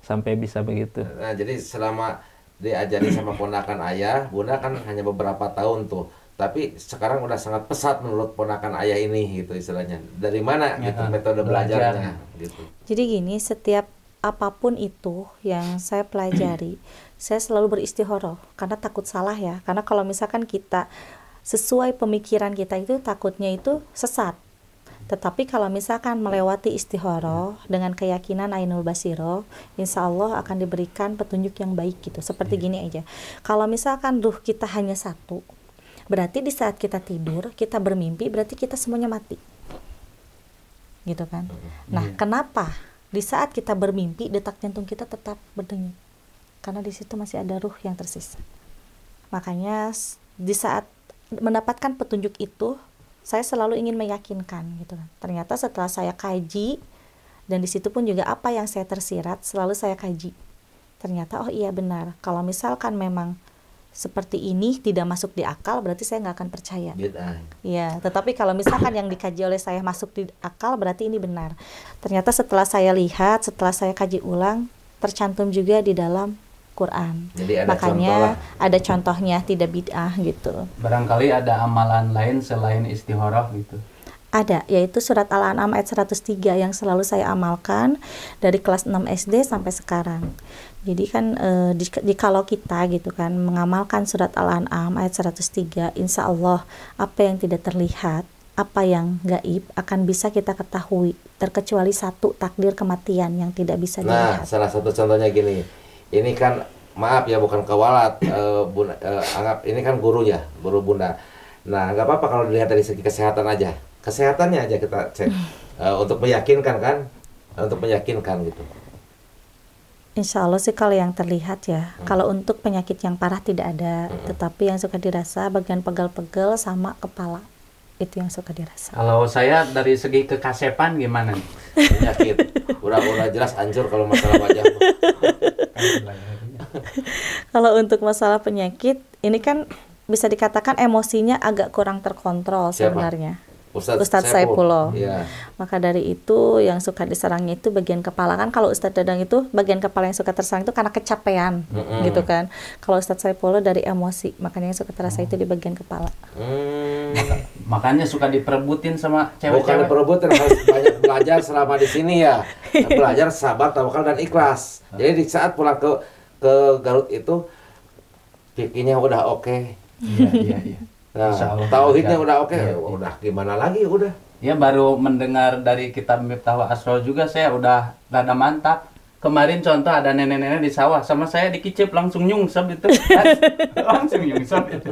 sampai bisa begitu. Nah, jadi selama diajari sama ponakan ayah, bunda kan hanya beberapa tahun tuh. Tapi sekarang udah sangat pesat menurut ponakan ayah ini gitu istilahnya. Dari mana gitu metode belajarnya gitu. Jadi gini, setiap apapun itu yang saya pelajari, saya selalu beristikharah karena takut salah ya. Karena kalau misalkan kita sesuai pemikiran kita itu takutnya itu sesat. Tetapi kalau misalkan melewati istikharah dengan keyakinan ainul basiro, insya Allah akan diberikan petunjuk yang baik gitu. Seperti gini aja. Kalau misalkan ruh kita hanya satu, berarti di saat kita tidur, kita bermimpi, berarti kita semuanya mati. Gitu kan. Nah, kenapa di saat kita bermimpi detak jantung kita tetap berdenyut? Karena di situ masih ada ruh yang tersisa. Makanya di saat mendapatkan petunjuk itu, saya selalu ingin meyakinkan gitu kan. Ternyata setelah saya kaji, dan di situ pun juga apa yang saya tersirat selalu saya kaji. Ternyata oh iya benar, kalau misalkan memang seperti ini tidak masuk di akal, berarti saya nggak akan percaya. Iya, tetapi kalau misalkan yang dikaji oleh saya masuk di akal, berarti ini benar. Ternyata setelah saya lihat, setelah saya kaji ulang, tercantum juga di dalam Al-Quran. Jadi ada Makanya contoh lah. ada contohnya, tidak bid'ah gitu. Barangkali ada amalan lain selain istikharah gitu. Ada, yaitu surat Al-An'am ayat 103 yang selalu saya amalkan dari kelas 6 SD sampai sekarang. Jadi kan kalau kita gitu kan mengamalkan surat Al-An'am ayat 103, insya Allah apa yang tidak terlihat, apa yang gaib akan bisa kita ketahui, terkecuali satu, takdir kematian yang tidak bisa Nah, dilihat. salah satu contohnya gini. Ini kan maaf ya, bukan kewalat, Bunda, anggap ini kan guru ya, guru Bunda. Nah, nggak apa-apa kalau dilihat dari segi kesehatan aja. Kesehatannya aja kita cek untuk meyakinkan kan, untuk meyakinkan gitu. Insya Allah sih kalau yang terlihat ya, kalau untuk penyakit yang parah tidak ada, tetapi yang suka dirasa bagian pegel-pegel sama kepala, itu yang suka dirasa. Kalau saya dari segi kekasepan gimana nih? Penyakit udah jelas hancur kalau masalah wajah. Kalau untuk masalah penyakit, ini kan bisa dikatakan emosinya agak kurang terkontrol Siapa? sebenarnya. Ustadz Saifullah. Iya. Maka dari itu yang suka diserangnya itu bagian kepala. Kan kalau Ustadz Dadang itu bagian kepala yang suka terserang itu karena kecapean gitu kan. Kalau Ustadz Saifullah dari emosi, makanya yang suka terasa itu di bagian kepala. Makanya suka diperebutin sama Bukan cewek-cewek. diperebutin, harus banyak belajar selama di sini ya. Belajar sabar, tawakal dan ikhlas. Jadi di saat pulang ke Garut itu fikihnya udah oke. Iya. Nah, Insya Allah. tauhidnya udah oke. Iya. Udah gimana lagi udah. Ya baru mendengar dari kitab Miftahul Asrar juga saya udah rada mantap. Kemarin contoh ada nenek-nenek di sawah sama saya dikicip langsung nyungsep itu. Langsung nyungsep itu.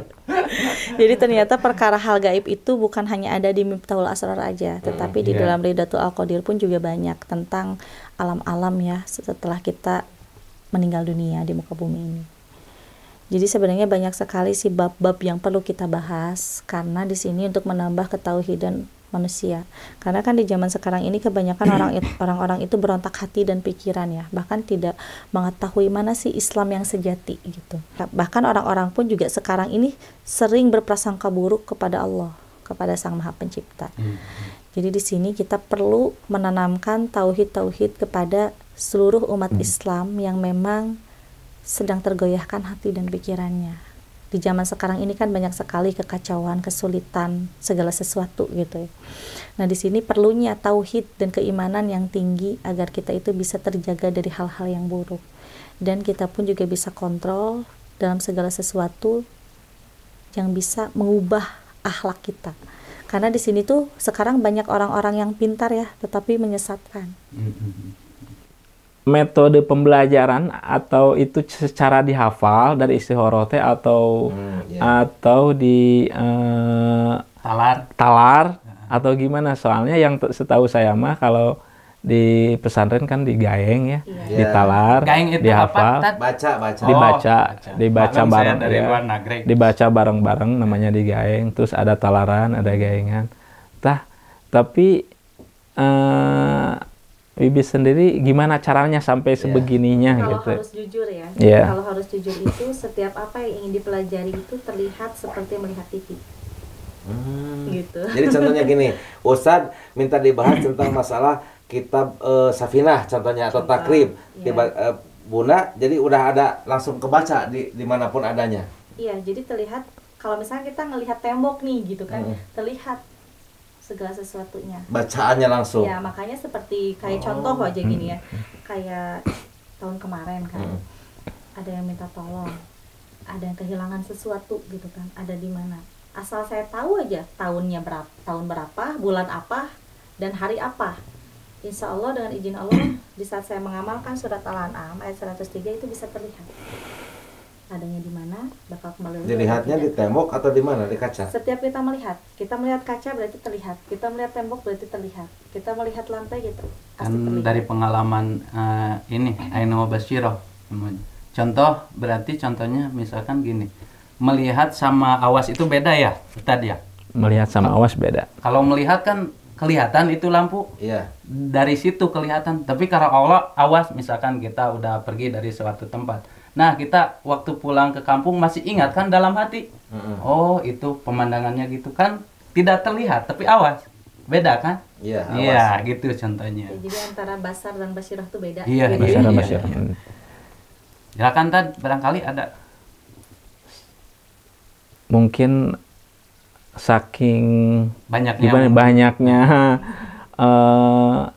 Jadi ternyata perkara hal gaib itu bukan hanya ada di Miftahul Asrar aja, tetapi di iya. dalam Ridatul Al-Qadir pun juga banyak tentang alam-alam ya setelah kita meninggal dunia di muka bumi ini. Jadi sebenarnya banyak sekali sih bab-bab yang perlu kita bahas karena di sini untuk menambah ketauhidan manusia. Karena kan di zaman sekarang ini kebanyakan orang-orang itu berontak hati dan pikiran ya, bahkan tidak mengetahui mana sih Islam yang sejati gitu. Bahkan orang-orang pun juga sekarang ini sering berprasangka buruk kepada Allah, kepada Sang Maha Pencipta. Jadi di sini kita perlu menanamkan tauhid kepada seluruh umat Islam yang memang sedang tergoyahkan hati dan pikirannya. Di zaman sekarang ini kan banyak sekali kekacauan, kesulitan, segala sesuatu gitu ya. Nah, di sini perlunya tauhid dan keimanan yang tinggi agar kita itu bisa terjaga dari hal-hal yang buruk. Dan kita pun juga bisa kontrol dalam segala sesuatu yang bisa mengubah akhlak kita. Karena di sini tuh sekarang banyak orang-orang yang pintar ya, tetapi menyesatkan. Metode pembelajaran atau itu secara dihafal dari istikharah atau atau di talar atau gimana? Soalnya yang setahu saya mah kalau di pesantren kan digaeng ya, ditalar, Gaeng itu dihafal, apa? Baca. dibaca Maklum bareng saya dari ya. luar negeri. Dibaca bareng-bareng namanya digaeng, terus ada talaran, ada gaengan. Tapi Bibi sendiri gimana caranya sampai sebegininya Kalau gitu? harus jujur ya, Iya. kalau harus jujur itu setiap apa yang ingin dipelajari itu terlihat seperti melihat TV. Gitu. Jadi contohnya gini, Ustadz minta dibahas tentang masalah kitab Safinah contohnya atau Takrib. Iya. Bunda, jadi udah ada langsung kebaca di dimanapun adanya. Iya, jadi terlihat kalau misalnya kita ngelihat tembok nih gitu kan, terlihat segala sesuatunya. Bacaannya langsung. Ya, makanya seperti kayak contoh aja gini ya. Kayak tahun kemarin kan. Ada yang minta tolong. Ada yang kehilangan sesuatu gitu kan. Ada di mana? Asal saya tahu aja tahun berapa, bulan apa, dan hari apa. Insya Allah dengan izin Allah di saat saya mengamalkan surat Al-An'am ayat 103 itu bisa terlihat. Adanya di mana, bakal kembali lagi. Dilihatnya di tembok atau di mana? Di kaca? Setiap kita melihat kaca berarti terlihat. Kita melihat tembok berarti terlihat. Kita melihat lantai gitu. Pasti Kan terlihat. dari pengalaman ini Ainu Basyirah namanya. Contohnya misalkan gini. Melihat sama awas itu beda ya, Ustadz ya? Melihat sama awas beda. Kalau melihat kan kelihatan itu lampu. Iya. Dari situ kelihatan. Tapi kalau Allah awas misalkan kita udah pergi dari suatu tempat. Nah, kita waktu pulang ke kampung masih ingat kan dalam hati. Oh, itu pemandangannya gitu kan tidak terlihat tapi awas. Beda kan? Iya, awas. Iya, gitu contohnya. Ya, jadi antara basar dan basyirah itu beda. Iya, gitu. iya. Masyarakat iya. masyarakat. Silakan Tad, barangkali ada. Mungkin saking Banyaknya. banyaknya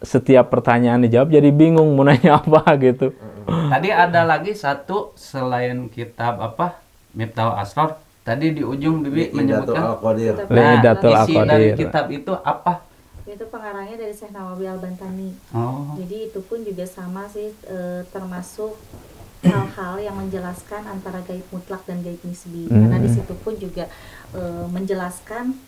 setiap pertanyaan dijawab jadi bingung mau nanya apa gitu. Tadi ada lagi satu selain kitab apa? Miftahul Asrar. Tadi di ujung Bibi menyebutkan. Al-Qadir. Lailatul isi dari Qadar. kitab itu apa? Itu pengarangnya dari Syekh Nawawi Al-Bantani. Oh. Jadi itu pun juga sama sih, termasuk hal-hal yang menjelaskan antara gaib mutlak dan gaib nisbi. Karena di situ pun juga menjelaskan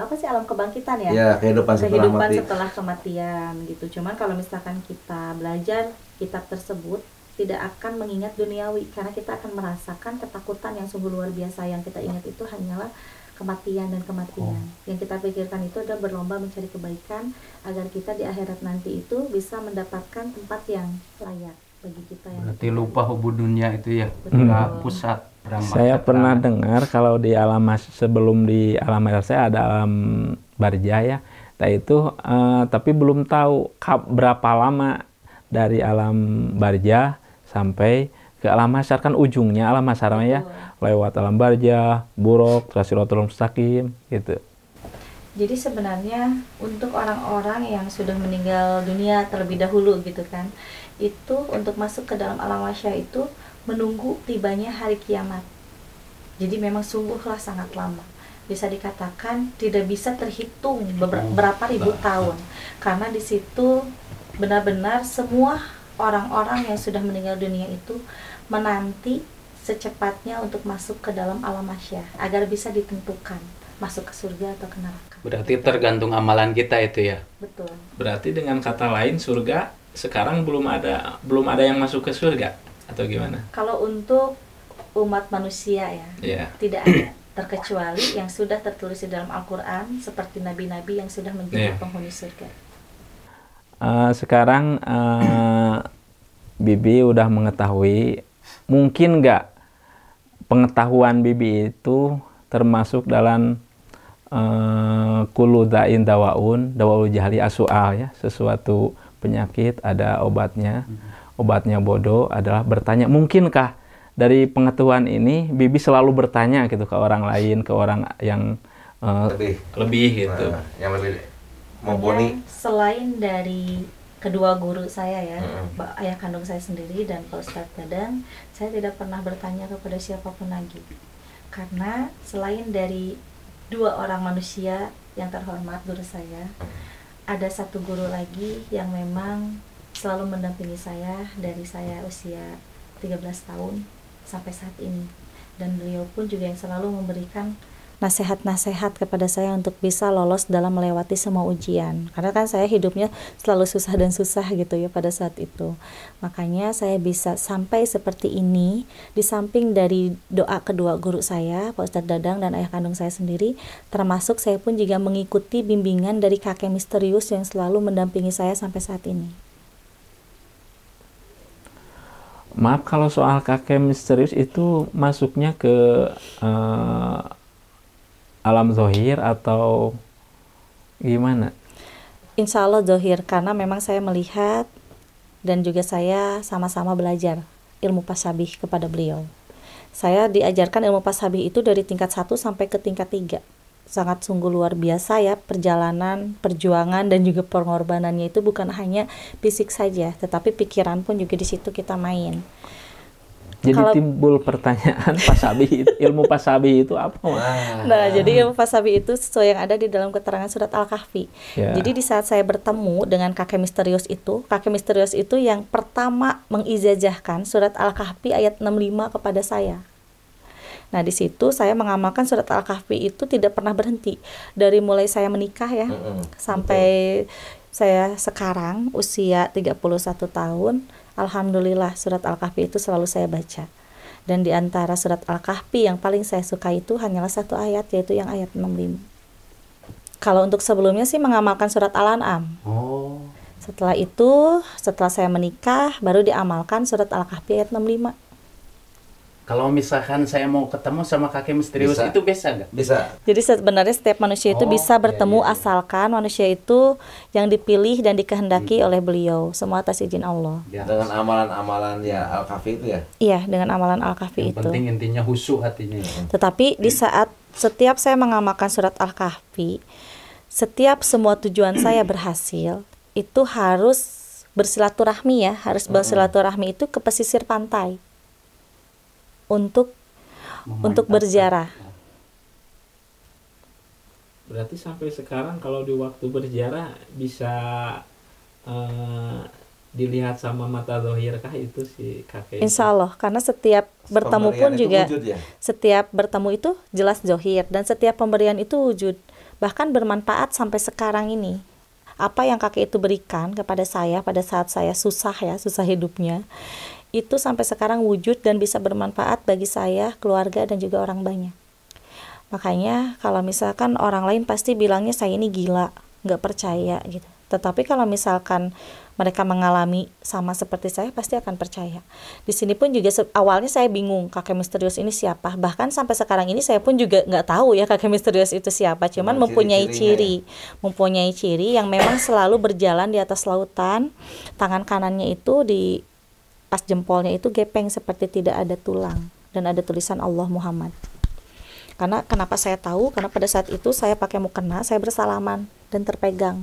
apa sih alam kebangkitan ya? Ya, kehidupan Setelah kematian gitu. Cuman kalau misalkan kita belajar kitab tersebut tidak akan mengingat duniawi karena kita akan merasakan ketakutan yang sungguh luar biasa. Yang kita ingat itu hanyalah kematian dan kematian. Yang kita pikirkan itu adalah berlomba mencari kebaikan agar kita di akhirat nanti itu bisa mendapatkan tempat yang layak bagi kita yang Berarti lupa hubud dunia itu ya. Betul. Pusat berangkat Saya pernah keterangan. dengar kalau di sebelum di alam mahsyar saya ada alam barja ya. Nah itu tapi belum tahu berapa lama dari alam barja sampai ke alam mahsyar, kan ujungnya alam mahsyar ya. Lewat alam barja, buruk, terus siratal mustaqim gitu. Jadi sebenarnya untuk orang-orang yang sudah meninggal dunia terlebih dahulu gitu kan, itu untuk masuk ke dalam alam mahsyar itu menunggu tibanya hari kiamat. Jadi memang sungguhlah sangat lama. Bisa dikatakan tidak bisa terhitung berapa ribu tahun. Karena di situ benar-benar semua orang-orang yang sudah meninggal dunia itu menanti secepatnya untuk masuk ke dalam alam mahsyar agar bisa ditentukan masuk ke surga atau ke neraka. Berarti tergantung amalan kita itu ya. Betul. Berarti dengan kata lain surga sekarang belum ada yang masuk ke surga atau gimana? Kalau untuk umat manusia ya, Ya. tidak ada terkecuali yang sudah tertulis di dalam Al-Quran seperti nabi-nabi yang sudah menjadi penghuni surga. Sekarang Bibi udah mengetahui, mungkin nggak pengetahuan Bibi itu termasuk dalam kullu da'in dawaul jahli asu'al ya, sesuatu penyakit ada obatnya. Obatnya bodoh adalah bertanya. Mungkinkah dari pengetahuan ini Bibi selalu bertanya gitu ke orang lain, ke orang yang lebih gitu. Yang lebih mumpuni. Hanya selain dari kedua guru saya ya, ayah kandung saya sendiri dan Pak Ustadz Dadang, saya tidak pernah bertanya kepada siapapun lagi. Karena selain dari dua orang manusia yang terhormat guru saya, ada satu guru lagi yang memang selalu mendampingi saya dari saya usia 13 tahun sampai saat ini. Dan beliau pun juga yang selalu memberikan nasihat-nasihat kepada saya untuk bisa lolos dalam melewati semua ujian. Karena kan saya hidupnya selalu susah dan susah gitu ya pada saat itu. Makanya saya bisa sampai seperti ini di samping dari doa kedua guru saya, Pak Ustadz Dadang dan ayah kandung saya sendiri, termasuk saya pun juga mengikuti bimbingan dari kakek misterius yang selalu mendampingi saya sampai saat ini. Maaf kalau soal kakek misterius itu masuknya ke alam zohir atau gimana? Insya Allah zohir, karena memang saya melihat dan juga saya sama-sama belajar ilmu pasabih kepada beliau. Saya diajarkan ilmu pasabih itu dari tingkat 1 sampai ke tingkat 3. Sangat sungguh luar biasa ya perjalanan, perjuangan dan juga pengorbanannya itu bukan hanya fisik saja, tetapi pikiran pun juga di situ kita main. Jadi timbul pertanyaan ilmu pasabi itu apa? Nah, jadi ilmu pasabi itu sesuai yang ada di dalam keterangan surat Al-Kahfi. Ya. Jadi di saat saya bertemu dengan kakek misterius itu yang pertama mengijazahkan surat Al-Kahfi ayat 65 kepada saya. Nah, di situ saya mengamalkan surat Al-Kahfi itu tidak pernah berhenti. Dari mulai saya menikah ya, sampai saya sekarang usia 31 tahun, alhamdulillah surat Al-Kahfi itu selalu saya baca. Dan di antara surat Al-Kahfi yang paling saya suka itu hanyalah satu ayat, yaitu yang ayat 65. Kalau untuk sebelumnya sih mengamalkan surat Al-An'am. Setelah itu, setelah saya menikah, baru diamalkan surat Al-Kahfi ayat 65. Kalau misalkan saya mau ketemu sama kakek misterius Bisa. itu bisa nggak? Bisa. Jadi sebenarnya setiap manusia itu Oh, bisa bertemu iya, iya. asalkan manusia itu yang dipilih dan dikehendaki oleh beliau, semua atas izin Allah. Ya. Dengan amalan-amalan ya Al-Kahfi itu ya. Iya, dengan amalan Al-Kahfi Yang itu. penting intinya khusyuk hatinya. Tetapi di saat setiap saya mengamalkan surat Al-Kahfi, setiap semua tujuan saya berhasil, itu harus bersilaturahmi ya, harus bersilaturahmi itu ke pesisir pantai untuk Memantapkan. berziarah. Berarti sampai sekarang kalau di waktu berziarah bisa dilihat sama mata zahir kah itu si kakek? Insya Allah, karena setiap bertemu pun Pemberian itu juga wujud ya? setiap bertemu itu jelas zohir dan setiap pemberian itu wujud, bahkan bermanfaat sampai sekarang ini. Apa yang kakek itu berikan kepada saya pada saat saya susah hidupnya, itu sampai sekarang wujud dan bisa bermanfaat bagi saya, keluarga, dan juga orang banyak. Makanya kalau misalkan orang lain pasti bilangnya saya ini gila, nggak percaya gitu. Tetapi kalau misalkan mereka mengalami sama seperti saya, pasti akan percaya. Di sini pun juga awalnya saya bingung kakek misterius ini siapa. Bahkan sampai sekarang ini saya pun juga nggak tahu ya kakek misterius itu siapa. Cuman mempunyai ciri yang memang selalu berjalan di atas lautan. Tangan kanannya itu di pas jempolnya itu gepeng seperti tidak ada tulang dan ada tulisan Allah Muhammad. Karena kenapa saya tahu? Karena pada saat itu saya pakai mukena, saya bersalaman dan terpegang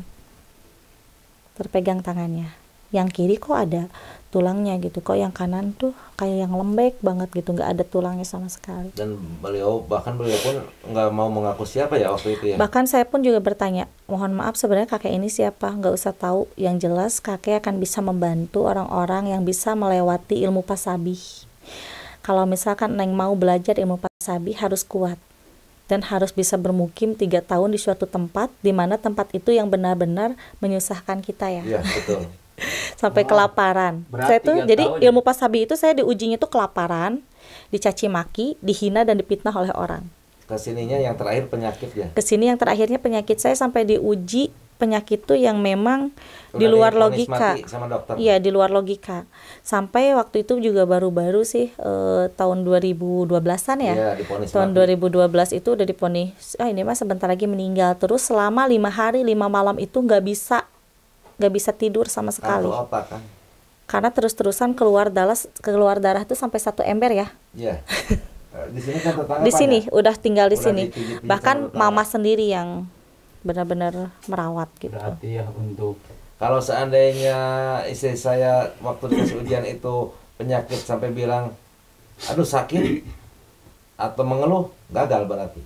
tangannya. Yang kiri kok ada tulangnya gitu, kok yang kanan tuh kayak yang lembek banget gitu, nggak ada tulangnya sama sekali. Dan beliau pun nggak mau mengaku siapa ya waktu itu ya. Bahkan saya pun juga bertanya, mohon maaf sebenarnya kakek ini siapa? Nggak usah tahu, yang jelas kakek akan bisa membantu orang-orang yang bisa melewati ilmu pasabih. Kalau misalkan Neng mau belajar ilmu pasabih harus kuat dan harus bisa bermukim 3 tahun di suatu tempat, di mana tempat itu yang benar-benar menyusahkan kita ya. Iya, betul. Sampai kelaparan. Berat Saya tuh 3 jadi tahun ilmu pasabih itu saya diujinya tuh kelaparan, dicaci maki, dihina dan dipitnah oleh orang. Kesininya yang terakhir penyakit ya. Kesini yang terakhirnya penyakit saya sampai diuji penyakit tuh yang memang di Udah luar divonis logika. mati sama dokter. Iya, di luar logika. Sampai waktu itu juga baru-baru sih tahun 2012-an ya. Iya, divonis Tahun mati. 2012 itu udah divonis, ini mah sebentar lagi meninggal. Terus selama 5 hari 5 malam itu nggak bisa tidur sama sekali. Atau apa kan? Karena terus-terusan keluar darah tuh sampai 1 ember ya. Iya. Di sini kan tetangga Di sini banyak. udah tinggal di Udah sini. dipijit-pijit Bahkan sama mama sendiri yang benar-benar merawat gitu. Berarti ya untuk Kalau seandainya istri saya waktu dikasih ujian itu penyakit sampai bilang, aduh sakit atau mengeluh, gagal berarti.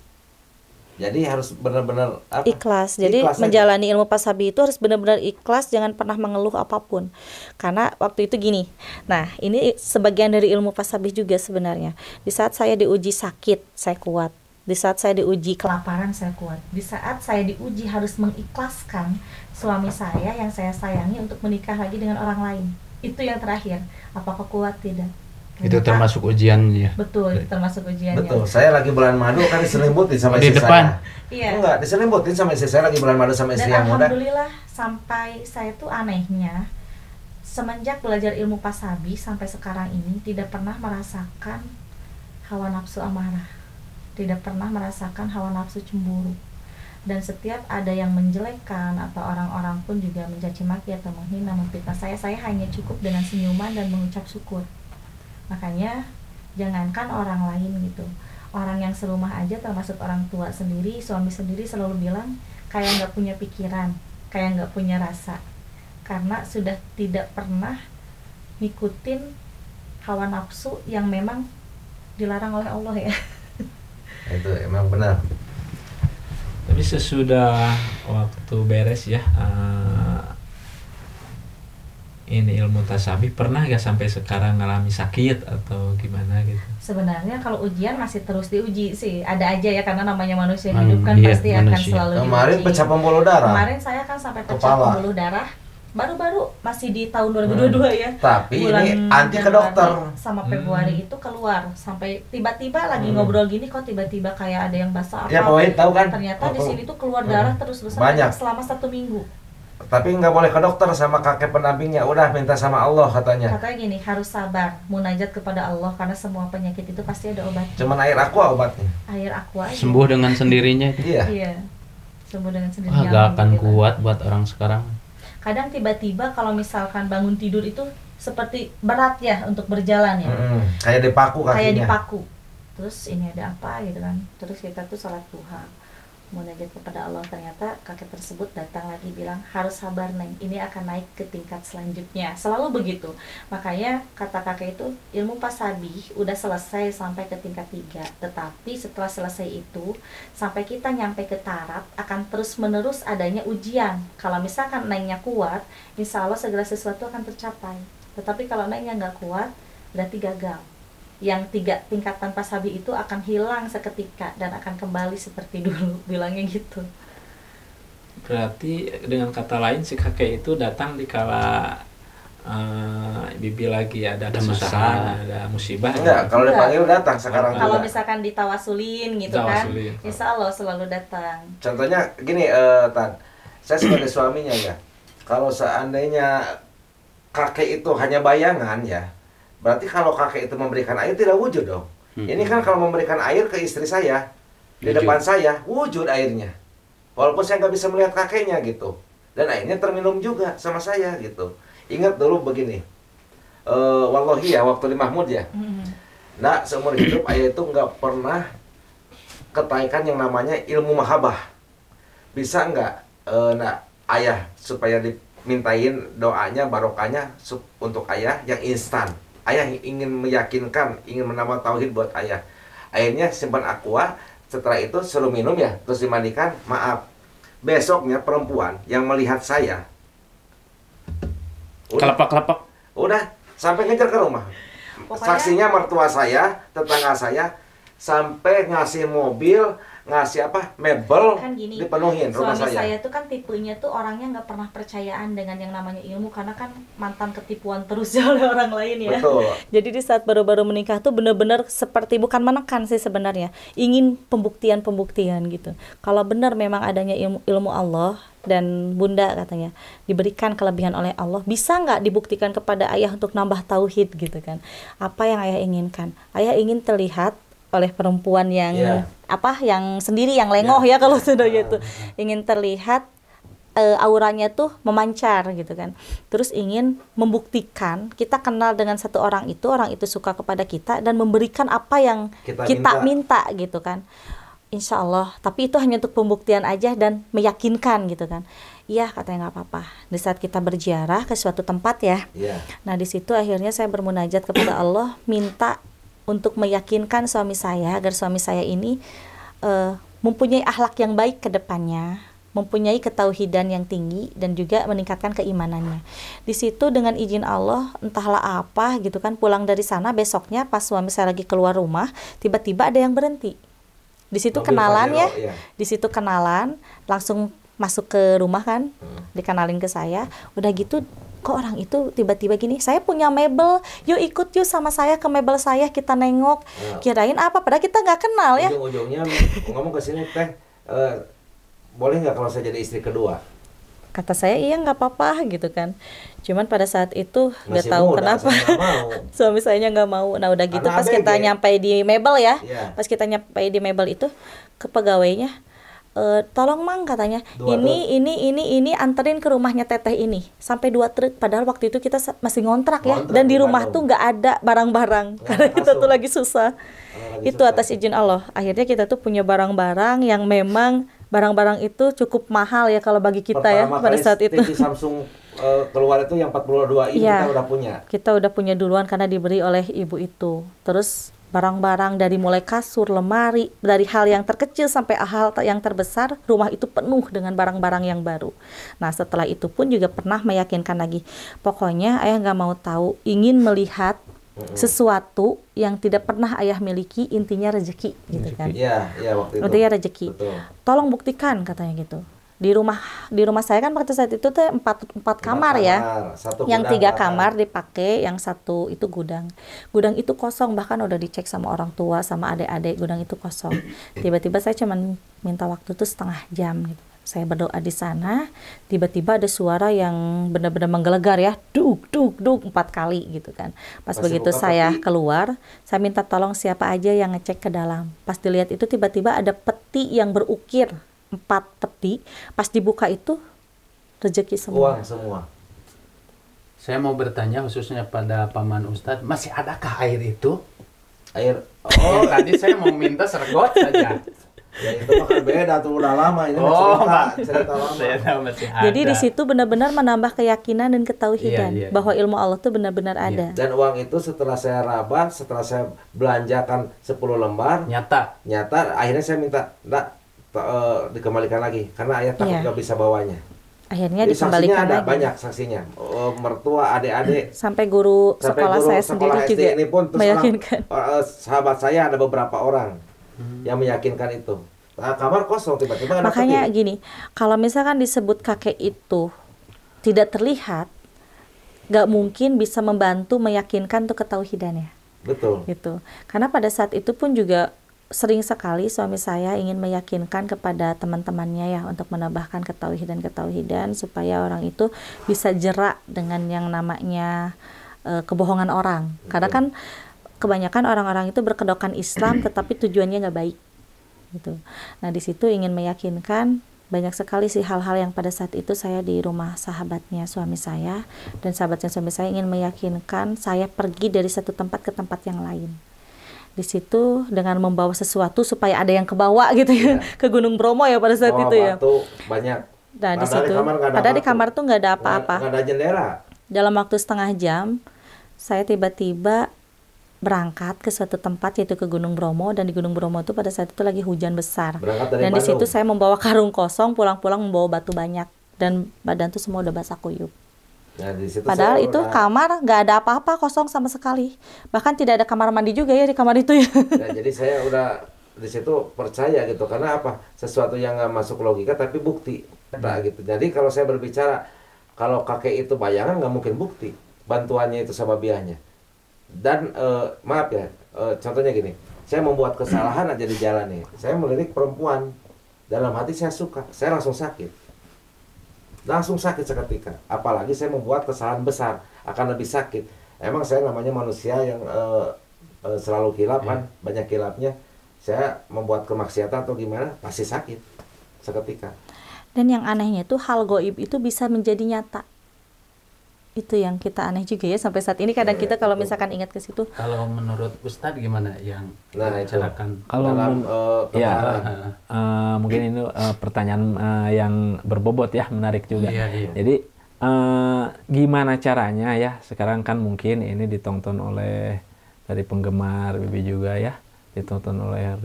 Jadi harus benar-benar apa? Ikhlas. Jadi Ikhlas aja. menjalani ilmu pasabi itu harus benar-benar ikhlas, jangan pernah mengeluh apapun. Karena waktu itu gini. Nah, ini sebagian dari ilmu pasabi juga sebenarnya. Di saat saya diuji sakit, saya kuat. Di saat saya diuji kelaparan, saya kuat. Di saat saya diuji harus mengikhlaskan suami saya yang saya sayangi untuk menikah lagi dengan orang lain. Itu yang terakhir. Apakah kuat? Tidak. itu Ternyata- termasuk ujiannya. Betul, itu termasuk ujiannya. Betul, saya lagi bulan madu kan diselimutin sama Di istri depan. saya. Iya. Enggak, diselimutin sama istri saya lagi bulan madu sama istri Dan yang muda. alhamdulillah sampai saya tuh anehnya semenjak belajar ilmu pasabi sampai sekarang ini tidak pernah merasakan hawa nafsu amarah, tidak pernah merasakan hawa nafsu cemburu. Dan setiap ada yang menjelekkan atau orang-orang pun juga mencaci maki atau menghina, memfitnah saya hanya cukup dengan senyuman dan mengucap syukur. Makanya jangankan orang lain gitu, orang yang serumah aja termasuk orang tua sendiri, suami sendiri selalu bilang kayak nggak punya pikiran, kayak nggak punya rasa, karena sudah tidak pernah ngikutin hawa nafsu yang memang dilarang oleh Allah ya. Itu emang benar. Tapi sesudah waktu beres ya, ini ilmu tasabih, pernah gak sampai sekarang ngalami sakit atau gimana gitu? Sebenarnya kalau ujian masih terus diuji sih, ada aja ya, karena namanya manusia Hmm, hidup kan iya, pasti akan manusia. selalu Kemarin diuji. pecah pembuluh darah. Kemarin saya kan sampai pecah Kepala. pembuluh darah baru-baru masih di tahun 2022 ya. Tapi Bulan ini anti ke Januari dokter. sama Februari itu keluar, sampai tiba-tiba lagi Hmm. ngobrol gini kok tiba-tiba kayak ada yang basah apa. Ya pokoknya tahu kan. Ternyata di Waktu- sini tuh keluar darah terus-terusan Banyak. selama 1 minggu. Tapi nggak boleh ke dokter sama kakek pendampingnya, udah minta sama Allah katanya. Katanya gini, harus sabar munajat kepada Allah karena semua penyakit itu pasti ada obatnya. Cuman air aqua obatnya. Air aqua aja. Sembuh dengan sendirinya itu. Iya. Iya. Sembuh dengan sendirinya. Gak akan gitu. kuat buat orang sekarang. Kadang tiba-tiba kalau misalkan bangun tidur itu seperti berat ya untuk berjalan ya. Kayak dipaku kakinya. Kayak dipaku. Terus ini ada apa gitu kan. Terus kita tuh sholat duha, munajat kepada Allah, ternyata kakek tersebut datang lagi bilang harus sabar Neng, ini akan naik ke tingkat selanjutnya, selalu begitu. Makanya kata kakek itu ilmu pasabih udah selesai sampai ke tingkat 3, tetapi setelah selesai itu sampai kita nyampe ke taraf akan terus menerus adanya ujian. Kalau misalkan Nengnya kuat, insya Allah segala sesuatu akan tercapai, tetapi kalau Nengnya nggak kuat berarti gagal. Yang 3 tingkatan pasabi itu akan hilang seketika dan akan kembali seperti dulu, bilangnya gitu. Berarti dengan kata lain si kakek itu datang di kala bibi lagi ada kesusahan, ada musibah. Enggak, kalau dipanggil datang sekarang Kalau juga. misalkan ditawasulin gitu Ditawasulin. kan, insya Allah selalu datang. Contohnya gini, Tan, saya sebagai suaminya ya, kalau seandainya kakek itu hanya bayangan ya, berarti kalau kakek itu memberikan air tidak wujud dong. Ini kan kalau memberikan air ke istri saya di Wujud. depan saya, wujud airnya. Walaupun saya nggak bisa melihat kakeknya gitu, dan airnya terminum juga sama saya gitu. Ingat dulu begini, wallahi ya waktu di Mahmud ya, nah seumur hidup ayah itu nggak pernah ketaikan yang namanya ilmu mahabah. Bisa nggak, nah ayah supaya dimintain doanya barokahnya untuk ayah yang instan. Ayah ingin meyakinkan, ingin menambah tauhid buat ayah. Akhirnya simpan aqua, setelah itu suruh minum ya, terus dimandikan. Maaf, besoknya perempuan yang melihat saya, Kelepak-kelepak. udah sampai ngejar ke rumah. Pokoknya- Saksinya mertua saya, tetangga saya, sampai ngasih mobil, ngasih apa, mebel, Kan gini, dipenuhin rumah suami saya. saya tuh kan tipenya tuh orangnya nggak pernah percayaan dengan yang namanya ilmu karena kan mantan ketipuan terus oleh orang lain ya. Betul. Jadi di saat baru-baru menikah tuh bener-bener seperti, bukan menekan sih sebenarnya, ingin pembuktian gitu. Kalau benar memang adanya ilmu Allah dan bunda katanya diberikan kelebihan oleh Allah, bisa nggak dibuktikan kepada ayah untuk nambah tauhid gitu kan? Apa yang ayah inginkan? Ayah ingin terlihat oleh perempuan yang Iya. yang sendiri, yang lengoh ya kalau sudah gitu, ingin terlihat auranya tuh memancar gitu kan. Terus ingin membuktikan kita kenal dengan satu orang itu suka kepada kita dan memberikan apa yang kita minta gitu kan. Insya Allah, tapi itu hanya untuk pembuktian aja dan meyakinkan gitu kan. Iya katanya nggak apa-apa. Di saat kita berziarah ke suatu tempat ya, Iya. nah di situ akhirnya saya bermunajat kepada Allah, minta untuk meyakinkan suami saya agar suami saya ini mempunyai akhlak yang baik ke depannya, mempunyai ketauhidan yang tinggi dan juga meningkatkan keimanannya. Di situ dengan izin Allah, entahlah apa gitu kan, pulang dari sana besoknya pas suami saya lagi keluar rumah, tiba-tiba ada yang berhenti. Di situ Mobil kenalan Pajero, ya. iya. Di situ kenalan, langsung masuk ke rumah kan, dikenalin ke saya. Udah gitu kok orang itu tiba-tiba gini, saya punya mebel, yuk ikut yuk sama saya ke mebel saya, kita nengok. Kirain apa, padahal kita nggak kenal ya. Ujung-ujungnya ngomong ke sini teh, boleh nggak kalau saya jadi istri kedua? Kata saya iya nggak apa-apa gitu kan. Cuman pada saat itu nggak Masih tahu muda, kenapa saya nggak mau. suami saya nggak mau. Nah udah gitu Karena pas kita ABG. nyampe di mebel ya, Iya. pas kita nyampe di mebel itu ke pegawainya, tolong Mang katanya, Dua ini anterin ke rumahnya teteh ini sampai 2 truk. Padahal waktu itu kita masih ngontrak ya, Ngontrak dan di di rumah Bandung. tuh nggak ada barang-barang karena kita kasur. tuh lagi susah. Lagi Itu susah. atas izin Allah. Akhirnya kita tuh punya barang-barang yang memang barang-barang itu cukup mahal ya kalau bagi kita ya Pertama pada kali saat itu. TV Samsung keluar itu yang 42 ini Iya. kita udah punya. Kita udah punya duluan karena diberi oleh ibu itu. Terus barang-barang dari mulai kasur, lemari, dari hal yang terkecil sampai hal yang terbesar, rumah itu penuh dengan barang-barang yang baru. Nah setelah itu pun juga pernah meyakinkan lagi, pokoknya ayah nggak mau tahu, ingin melihat sesuatu yang tidak pernah ayah miliki, intinya rezeki gitu kan. Iya, iya waktu itu. Intinya rezeki. Betul. Tolong buktikan katanya gitu. Di rumah saya kan pada saat itu tuh empat kamar ya. Satu Yang gudang 3 belakang. kamar dipakai, yang 1 itu gudang. Gudang itu kosong, bahkan udah dicek sama orang tua, sama adik-adik, gudang itu kosong. Tiba-tiba saya cuman minta waktu tuh setengah jam gitu. Saya berdoa di sana, tiba-tiba ada suara yang benar-benar menggelegar ya, duk duk duk 4 kali gitu kan. Pas Masih begitu buka saya peti? keluar, saya minta tolong siapa aja yang ngecek ke dalam. Pas dilihat itu tiba-tiba ada peti yang berukir, 4 peti. Pas dibuka itu rezeki semua. Uang semua. Saya mau bertanya khususnya pada Paman Ustadz, masih adakah air itu? Air. Oh, tadi saya mau minta sergot saja. Ya itu mah kan beda tuh, udah lama ini mah Oh, cerita lama. saya tahu masih ada. Jadi di situ benar-benar menambah keyakinan dan ketauhidan Iya, iya, bahwa ilmu Allah itu benar-benar ada. Dan uang itu setelah saya raba, setelah saya belanjakan 10 lembar, nyata. nyata akhirnya saya minta dikembalikan lagi karena ayah takut Iya. nggak bisa bawanya. Akhirnya Jadi saksinya dikembalikan ada lagi. banyak saksinya. Mertua, adik-adik, Sampai guru sampai sekolah guru saya sekolah sendiri SD juga ini pun terus meyakinkan. sahabat saya ada beberapa orang yang meyakinkan itu. Kamar kosong tiba-tiba ada Makanya peti. gini, kalau misalkan disebut kakek itu tidak terlihat, gak mungkin bisa membantu meyakinkan untuk ketauhidannya. Betul. Gitu. Karena pada saat itu pun juga sering sekali suami saya ingin meyakinkan kepada teman-temannya ya untuk menambahkan ketauhidan supaya orang itu bisa jerak dengan yang namanya kebohongan orang. Karena kan kebanyakan orang-orang itu berkedokan Islam tetapi tujuannya nggak baik. Gitu. Nah di situ ingin meyakinkan, banyak sekali sih hal-hal yang pada saat itu saya di rumah sahabatnya suami saya, dan sahabatnya suami saya ingin meyakinkan saya pergi dari satu tempat ke tempat yang lain. Di situ dengan membawa sesuatu supaya ada yang kebawa gitu ya, ke Gunung Bromo ya pada saat Bawa itu ya. batu banyak. Nah di Padahal situ, di kamar nggak ada padahal di batu. kamar tuh nggak ada apa-apa. Nggak ada jendela. Dalam waktu setengah jam, saya tiba-tiba berangkat ke suatu tempat yaitu ke Gunung Bromo, dan di Gunung Bromo itu pada saat itu lagi hujan besar. Berangkat dari Dan di situ Bandung. saya membawa karung kosong, pulang-pulang membawa batu banyak dan badan tuh semua udah basah kuyup. Nah, di situ Padahal saya itu udah- kamar nggak ada apa-apa, kosong sama sekali. Bahkan tidak ada kamar mandi juga ya di kamar itu ya. Nah, jadi saya udah di situ percaya gitu karena apa? Sesuatu yang nggak masuk logika tapi bukti. Nah, gitu. Jadi kalau saya berbicara kalau kakek itu bayangan nggak mungkin bukti. Bantuannya itu sababiahnya. Dan maaf ya, contohnya gini. Saya membuat kesalahan aja di jalan nih. Saya melirik perempuan. Dalam hati saya suka. Saya langsung sakit. Langsung sakit seketika. Apalagi saya membuat kesalahan besar, akan lebih sakit. Emang saya namanya manusia yang selalu kilap kan, banyak kilapnya. Saya membuat kemaksiatan atau gimana, pasti sakit seketika. Dan yang anehnya tuh hal goib itu bisa menjadi nyata. Itu yang kita aneh juga ya sampai saat ini. Kadang kita kalau misalkan ingat ke situ, Kalau menurut Ustadz gimana yang Nah, itu. dibicarakan? Kalau Dalam ya, kemahalan. mungkin ini pertanyaan yang berbobot ya, menarik juga. Iya, iya. Jadi gimana caranya ya? Sekarang kan mungkin ini ditonton oleh dari penggemar Bibi juga ya, ditonton oleh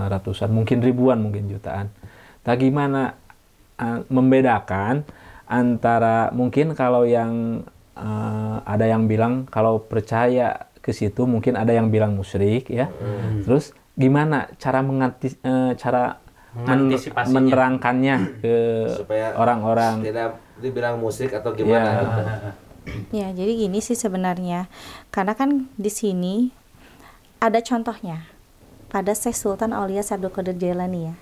ratusan, mungkin ribuan, mungkin jutaan. Nah, gimana membedakan antara mungkin kalau yang ada yang bilang kalau percaya ke situ, mungkin ada yang bilang musyrik ya. Terus gimana cara Mengantisipasinya. menerangkannya ke Supaya orang-orang? tidak dibilang musik atau gimana Iya. gitu. ya jadi gini sih sebenarnya. Karena kan di sini ada contohnya pada Syekh Sultan Aulia Syekh Abdul Qadir Jailani ya.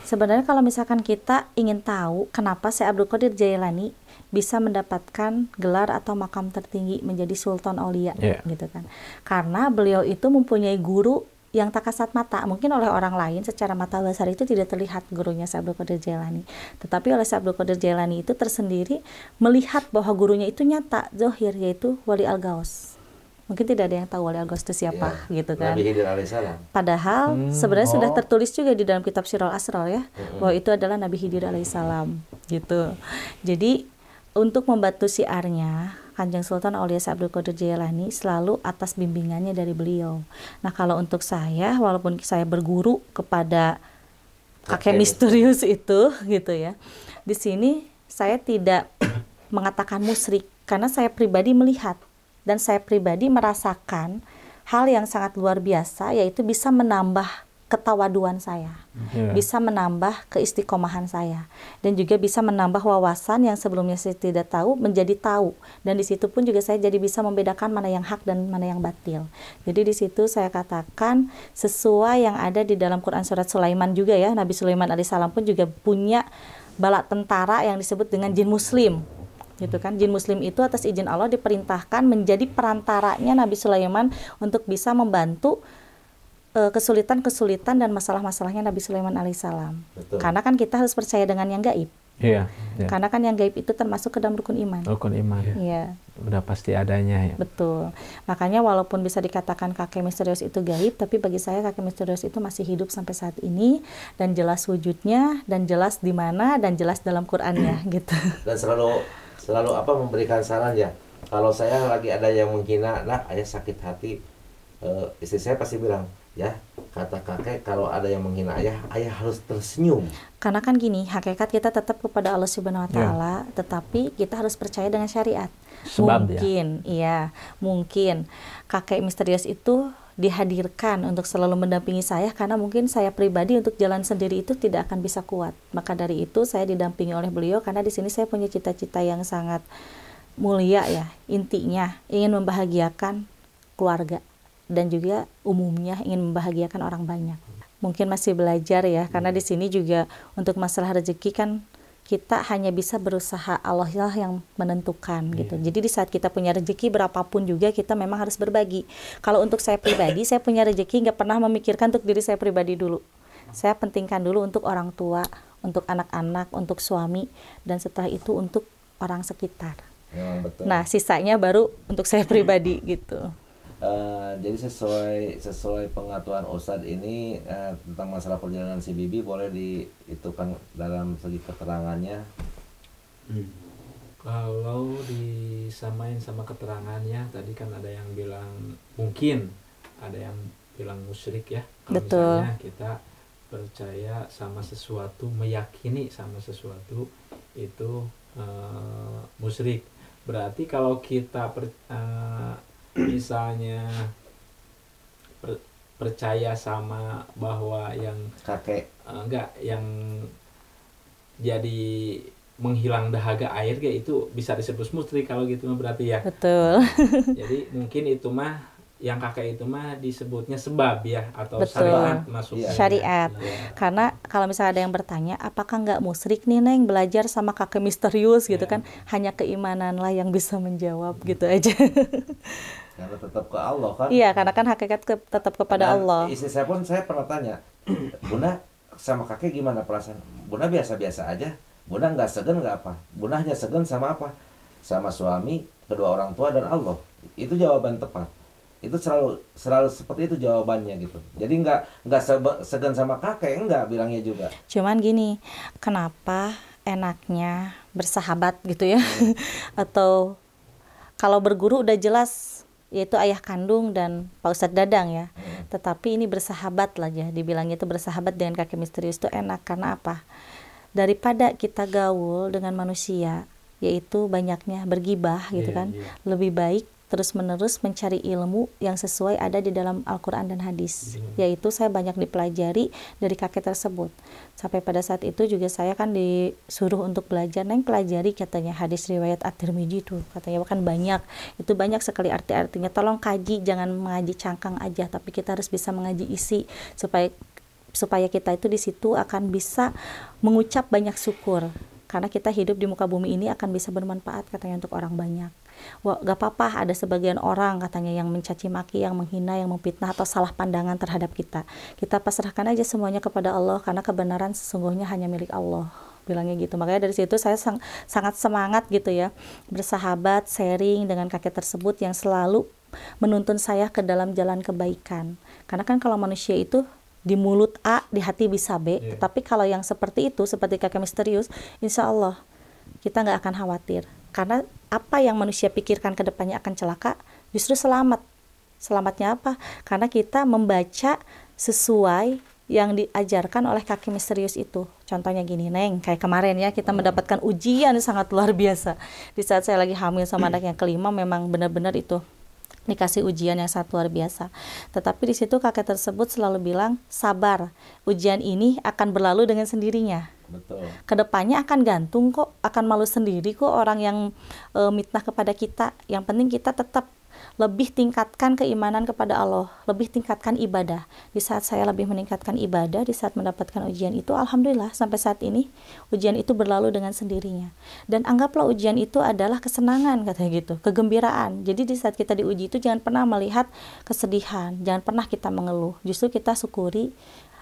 Sebenarnya kalau misalkan kita ingin tahu kenapa Syekh Abdul Qadir Jailani bisa mendapatkan gelar atau makam tertinggi menjadi Sultan Aulia, Yeah. gitu kan. Karena beliau itu mempunyai guru yang tak kasat mata. Mungkin oleh orang lain secara mata basar itu tidak terlihat gurunya Syekh Abdul Qadir Jailani. Tetapi oleh Syekh Abdul Qadir Jailani itu tersendiri melihat bahwa gurunya itu nyata, zohir, yaitu Wali Al-Gaus. Mungkin tidak ada yang tahu Wali Al-Gaus itu siapa, Iya. gitu kan. Nabi Khidir alaihissalam. Padahal sebenarnya sudah oh. tertulis juga di dalam kitab Sirul Asrar ya, bahwa itu adalah Nabi Khidir alaihissalam gitu. Jadi untuk membantu siarnya, Kanjeng Sultan Aulia Syekh Abdul Qadir Jailani selalu atas bimbingannya dari beliau. Nah kalau untuk saya, walaupun saya berguru kepada kakek misterius itu gitu ya, di sini saya tidak mengatakan musyrik karena saya pribadi melihat dan saya pribadi merasakan hal yang sangat luar biasa, yaitu bisa menambah ketawaduan saya, Iya. bisa menambah keistiqomahan saya, dan juga bisa menambah wawasan yang sebelumnya saya tidak tahu menjadi tahu. Dan di situ pun juga saya jadi bisa membedakan mana yang hak dan mana yang batil. Jadi di situ saya katakan sesuai yang ada di dalam Quran surat Sulaiman juga ya, Nabi Sulaiman alaihissalam pun juga punya bala tentara yang disebut dengan jin muslim. Gitu kan, jin muslim itu atas izin Allah diperintahkan menjadi perantaranya Nabi Sulaiman untuk bisa membantu kesulitan-kesulitan dan masalah-masalahnya Nabi Sulaiman alaihissalam. Betul. Karena kan kita harus percaya dengan yang gaib. Iya. Ya. Karena kan yang gaib itu termasuk ke dalam rukun iman. Rukun iman. Iya, Udah pasti adanya ya. betul. Makanya walaupun bisa dikatakan kakek misterius itu gaib, tapi bagi saya kakek misterius itu masih hidup sampai saat ini, dan jelas wujudnya, dan jelas di mana, dan jelas dalam Qur'annya gitu. Dan selalu apa memberikan saran ya. Kalau saya lagi ada yang menghina, nah ayah sakit hati, istri saya pasti bilang, ya kata kakek kalau ada yang menghina ayah harus tersenyum. Karena kan gini, hakikat kita tetap kepada Allah Subhanahu wa taala, tetapi kita harus percaya dengan syariat. Sebab Mungkin kakek misterius itu dihadirkan untuk selalu mendampingi saya karena mungkin saya pribadi untuk jalan sendiri itu tidak akan bisa kuat. Maka dari itu saya didampingi oleh beliau karena di sini saya punya cita-cita yang sangat mulia ya. Intinya ingin membahagiakan keluarga dan juga umumnya ingin membahagiakan orang banyak. Mungkin masih belajar ya, karena di sini juga untuk masalah rezeki kan kita hanya bisa berusaha, Allah lah yang menentukan gitu. Jadi di saat kita punya rezeki berapapun juga kita memang harus berbagi. Kalau untuk saya pribadi, saya punya rezeki nggak pernah memikirkan untuk diri saya pribadi dulu. Saya pentingkan dulu untuk orang tua, untuk anak-anak, untuk suami, dan setelah itu untuk orang sekitar. Betul. Nah sisanya baru untuk saya pribadi gitu. Jadi sesuai pengaturan Ustadz ini tentang masalah perjalanan si Bibi boleh diitukan dalam segi keterangannya. Kalau disamain sama keterangannya tadi kan ada yang bilang mungkin, ada yang bilang musyrik ya. Kalau Betul. misalnya kita percaya sama sesuatu, meyakini sama sesuatu itu musyrik. Berarti kalau kita misalnya percaya sama bahwa yang Kakek yang jadi menghilang dahaga air kayak itu bisa disebut musyrik kalau gitu mah berarti ya. Betul. Jadi mungkin itu mah yang kakek itu mah disebutnya sebab ya, atau Betul. syariat masuknya. Syariat. Karena kalau misalnya ada yang bertanya, apakah nggak musyrik nih Neng belajar sama kakek misterius gitu kan? Hanya keimananlah yang bisa menjawab gitu aja. karena tetap ke Allah kan. Iya, karena kan hakikat tetap kepada Dan Allah. Istri saya pun saya pernah tanya, Bunda sama kakek gimana perasaan? Bunda biasa-biasa aja. Bunda nggak segan nggak apa. Bunda hanya segan sama apa? Sama suami, kedua orang tua dan Allah. Itu jawaban tepat. Itu selalu seperti itu jawabannya gitu. Jadi nggak segan sama kakek, enggak bilangnya juga. Cuman gini, kenapa enaknya bersahabat gitu ya? Atau kalau berguru udah jelas yaitu ayah kandung dan Pak Ustadz Dadang ya. Tetapi ini bersahabat lah ya. Dibilangnya itu bersahabat dengan kakek misterius itu enak karena apa? Daripada kita gaul dengan manusia, yaitu banyaknya bergibah gitu kan. Lebih baik terus-menerus mencari ilmu yang sesuai ada di dalam Al-Quran dan hadis. Yaitu saya banyak dipelajari dari kakek tersebut. Sampai pada saat itu juga saya kan disuruh untuk belajar, Neng pelajari katanya hadis riwayat At-Tirmidzi itu. Katanya bahkan banyak, itu banyak sekali arti-artinya. Tolong kaji, jangan mengaji cangkang aja, tapi kita harus bisa mengaji isi supaya kita itu di situ akan bisa mengucap banyak syukur. Karena kita hidup di muka bumi ini akan bisa bermanfaat katanya untuk orang banyak. Wah, gak apa-apa ada sebagian orang katanya yang mencaci maki, yang menghina, yang memfitnah atau salah pandangan terhadap kita. Kita pasrahkan aja semuanya kepada Allah karena kebenaran sesungguhnya hanya milik Allah. Bilangnya gitu. Makanya dari situ saya sangat semangat gitu ya. Bersahabat, sharing dengan kakek tersebut yang selalu menuntun saya ke dalam jalan kebaikan. Karena kan kalau manusia itu di mulut A, di hati bisa B. Tapi kalau yang seperti itu, seperti kakek misterius, insya Allah kita nggak akan khawatir. Karena apa yang manusia pikirkan ke depannya akan celaka, justru selamat. Selamatnya apa? Karena kita membaca sesuai yang diajarkan oleh kakek misterius itu. Contohnya gini, Neng, kayak kemarin ya, kita mendapatkan ujian sangat luar biasa. Di saat saya lagi hamil sama anak yang kelima, memang benar-benar itu dikasih ujian yang sangat luar biasa. Tetapi di situ kakek tersebut selalu bilang, sabar, ujian ini akan berlalu dengan sendirinya. Betul. Kedepannya akan gantung kok, akan malu sendiri kok orang yang mitnah kepada kita. Yang penting kita tetap lebih tingkatkan keimanan kepada Allah, lebih tingkatkan ibadah. Di saat saya lebih meningkatkan ibadah, di saat mendapatkan ujian itu, alhamdulillah sampai saat ini ujian itu berlalu dengan sendirinya. Dan anggaplah ujian itu adalah kesenangan, katanya gitu, kegembiraan. Jadi di saat kita diuji itu jangan pernah melihat kesedihan, jangan pernah kita mengeluh. Justru kita syukuri,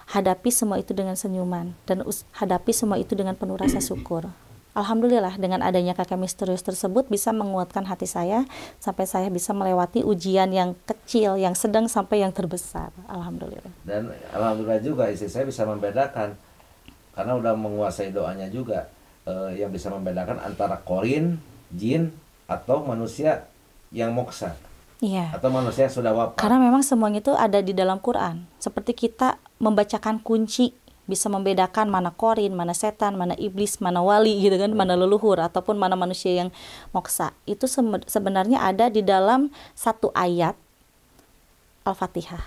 hadapi semua itu dengan senyuman, dan hadapi semua itu dengan penuh rasa syukur. Alhamdulillah dengan adanya kakek misterius tersebut bisa menguatkan hati saya sampai saya bisa melewati ujian yang kecil, yang sedang sampai yang terbesar. Alhamdulillah. Dan alhamdulillah juga istri saya bisa membedakan karena udah menguasai doanya juga, yang bisa membedakan antara korin, jin atau manusia yang moksa. Iya. Atau manusia yang sudah wafat. Karena memang semuanya itu ada di dalam Quran. Seperti kita membacakan kunci, bisa membedakan mana korin, mana setan, mana iblis, mana wali gitu kan, mana leluhur ataupun mana manusia yang moksa. Itu sebenarnya ada di dalam satu ayat Al-Fatihah.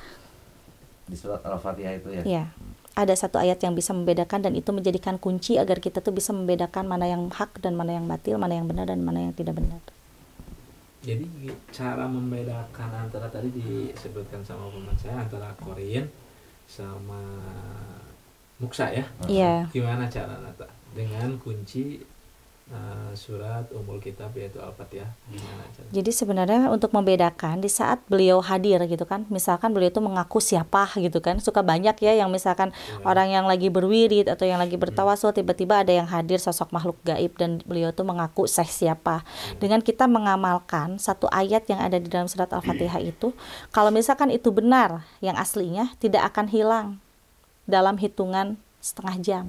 Di surat Al-Fatihah itu ya. Iya. Ada satu ayat yang bisa membedakan dan itu menjadikan kunci agar kita tuh bisa membedakan mana yang hak dan mana yang batil, mana yang benar dan mana yang tidak benar. Jadi cara membedakan antara tadi disebutkan sama teman saya antara korin sama muksa ya. Iya. Gimana cara Nata? Dengan kunci surat Ummul Kitab yaitu Al-Fatihah. Gimana cara? Jadi sebenarnya untuk membedakan di saat beliau hadir gitu kan, misalkan beliau itu mengaku siapa gitu kan, suka banyak ya yang misalkan orang yang lagi berwirid atau yang lagi bertawasul tiba-tiba ada yang hadir sosok makhluk gaib dan beliau itu mengaku saya siapa. Dengan kita mengamalkan satu ayat yang ada di dalam surat Al-Fatihah itu, kalau misalkan itu benar yang aslinya tidak akan hilang dalam hitungan setengah jam.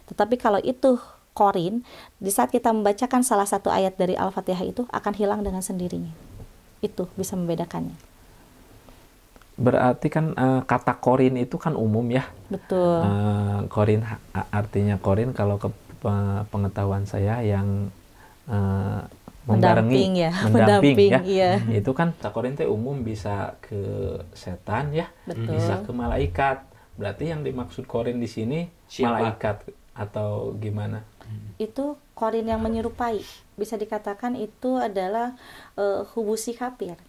Tetapi kalau itu korin, di saat kita membacakan salah satu ayat dari Al-Fatihah itu akan hilang dengan sendirinya. Itu bisa membedakannya. Berarti kan kata korin itu kan umum ya. Betul. Korin artinya korin kalau ke pengetahuan saya yang membarengi, mendamping ya. Iya. Itu kan korin itu umum bisa ke setan ya, Betul. bisa ke malaikat. Berarti yang dimaksud korin di sini malaikat atau gimana? Itu korin yang menyerupai. Bisa dikatakan itu adalah hubusi kafir.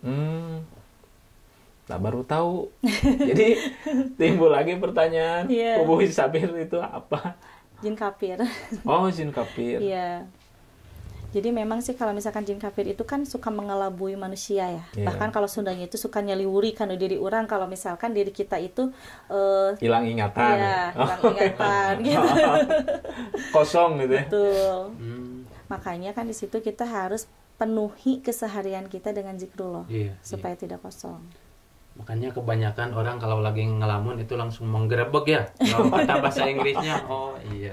Nah, baru tahu. Jadi timbul lagi pertanyaan, hubusi kafir itu apa? Jin kafir. Oh, jin kafir. Iya. Jadi memang sih kalau misalkan jin kafir itu kan suka mengelabui manusia ya. Bahkan kalau Sundanya itu suka nyeliwuri kan diri orang kalau misalkan diri kita itu hilang ingatan. Iya, hilang ingatan gitu. Kosong gitu ya. Betul. Makanya kan di situ kita harus penuhi keseharian kita dengan zikrullah supaya tidak kosong. Makanya kebanyakan orang kalau lagi ngelamun itu langsung menggerebek ya. Kalau kata bahasa Inggrisnya, oh iya.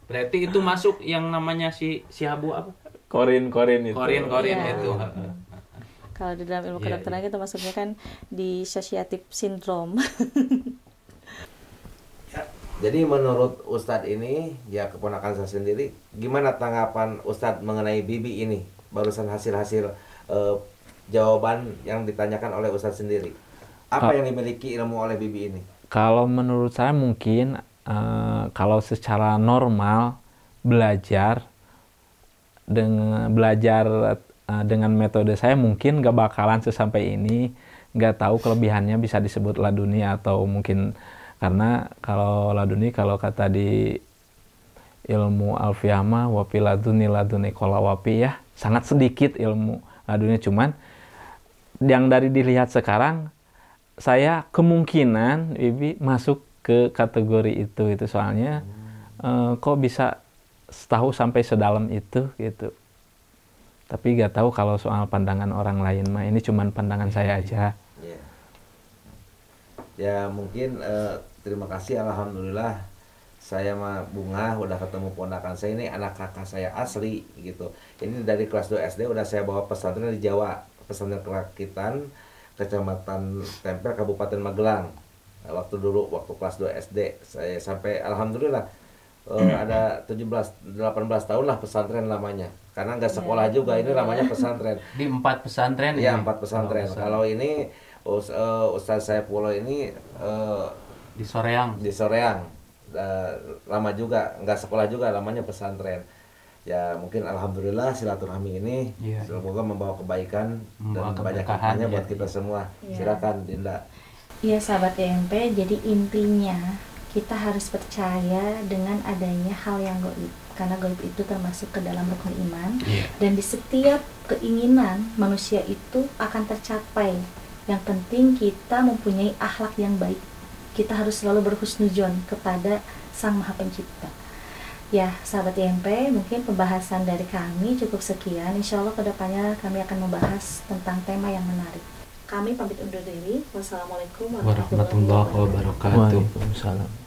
Berarti itu masuk yang namanya si habu apa? Korin itu. Korin itu. Kalau di dalam ilmu kedokteran itu masuknya kan dissociative syndrome. Jadi menurut Ustadz ini, ya keponakan saya sendiri, gimana tanggapan Ustadz mengenai Bibi ini? Barusan hasil-hasil jawaban yang ditanyakan oleh Ustadz sendiri. Apa yang dimiliki ilmu oleh Bibi ini? Kalau menurut saya mungkin kalau secara normal belajar dengan metode saya mungkin gak bakalan sesampai ini, gak tahu kelebihannya bisa disebut laduni atau mungkin karena kalau laduni kalau kata di ilmu alfiyah mah wapi laduni kola wapi ya, sangat sedikit ilmu laduni. Cuman yang dari dilihat sekarang saya kemungkinan Bibi masuk ke kategori itu soalnya kok bisa tahu sampai sedalam itu gitu. Tapi gak tahu kalau soal pandangan orang lain mah, ini cuman pandangan saya aja. Ya mungkin terima kasih, alhamdulillah saya mah Bunga udah ketemu ponakan saya ini, anak kakak saya asli gitu. Ini dari kelas 2 SD udah saya bawa pesantren di Jawa, pesantren Kerakitan, Kecamatan Tempel, Kabupaten Magelang. Waktu kelas 2 SD saya sampai alhamdulillah ada 18 tahun lah pesantren lamanya, karena nggak sekolah juga, ini namanya pesantren di 4 pesantren ya, 4 pesantren. Kalau ini Ustaz Saifullah ini di Soreang lama juga, nggak sekolah juga, namanya pesantren. Ya mungkin alhamdulillah silaturahmi ini Iya, semoga membawa kebaikan Membawa dan banyak keberkahan, hikmahnya ya. buat kita semua. Iya. Silakan Dinda. Iya sahabat YMP, jadi intinya kita harus percaya dengan adanya hal yang gaib, karena gaib itu termasuk ke dalam rukun iman. Dan di setiap keinginan manusia itu akan tercapai. Yang penting kita mempunyai akhlak yang baik. Kita harus selalu berhusnuzon kepada Sang Maha Pencipta. Ya sahabat YMP, mungkin pembahasan dari kami cukup sekian. Insya Allah kedepannya kami akan membahas tentang tema yang menarik. Kami pamit undur diri. Wassalamualaikum warahmatullahi Warahmatullahi wabarakatuh. wabarakatuh. Waalaikumsalam.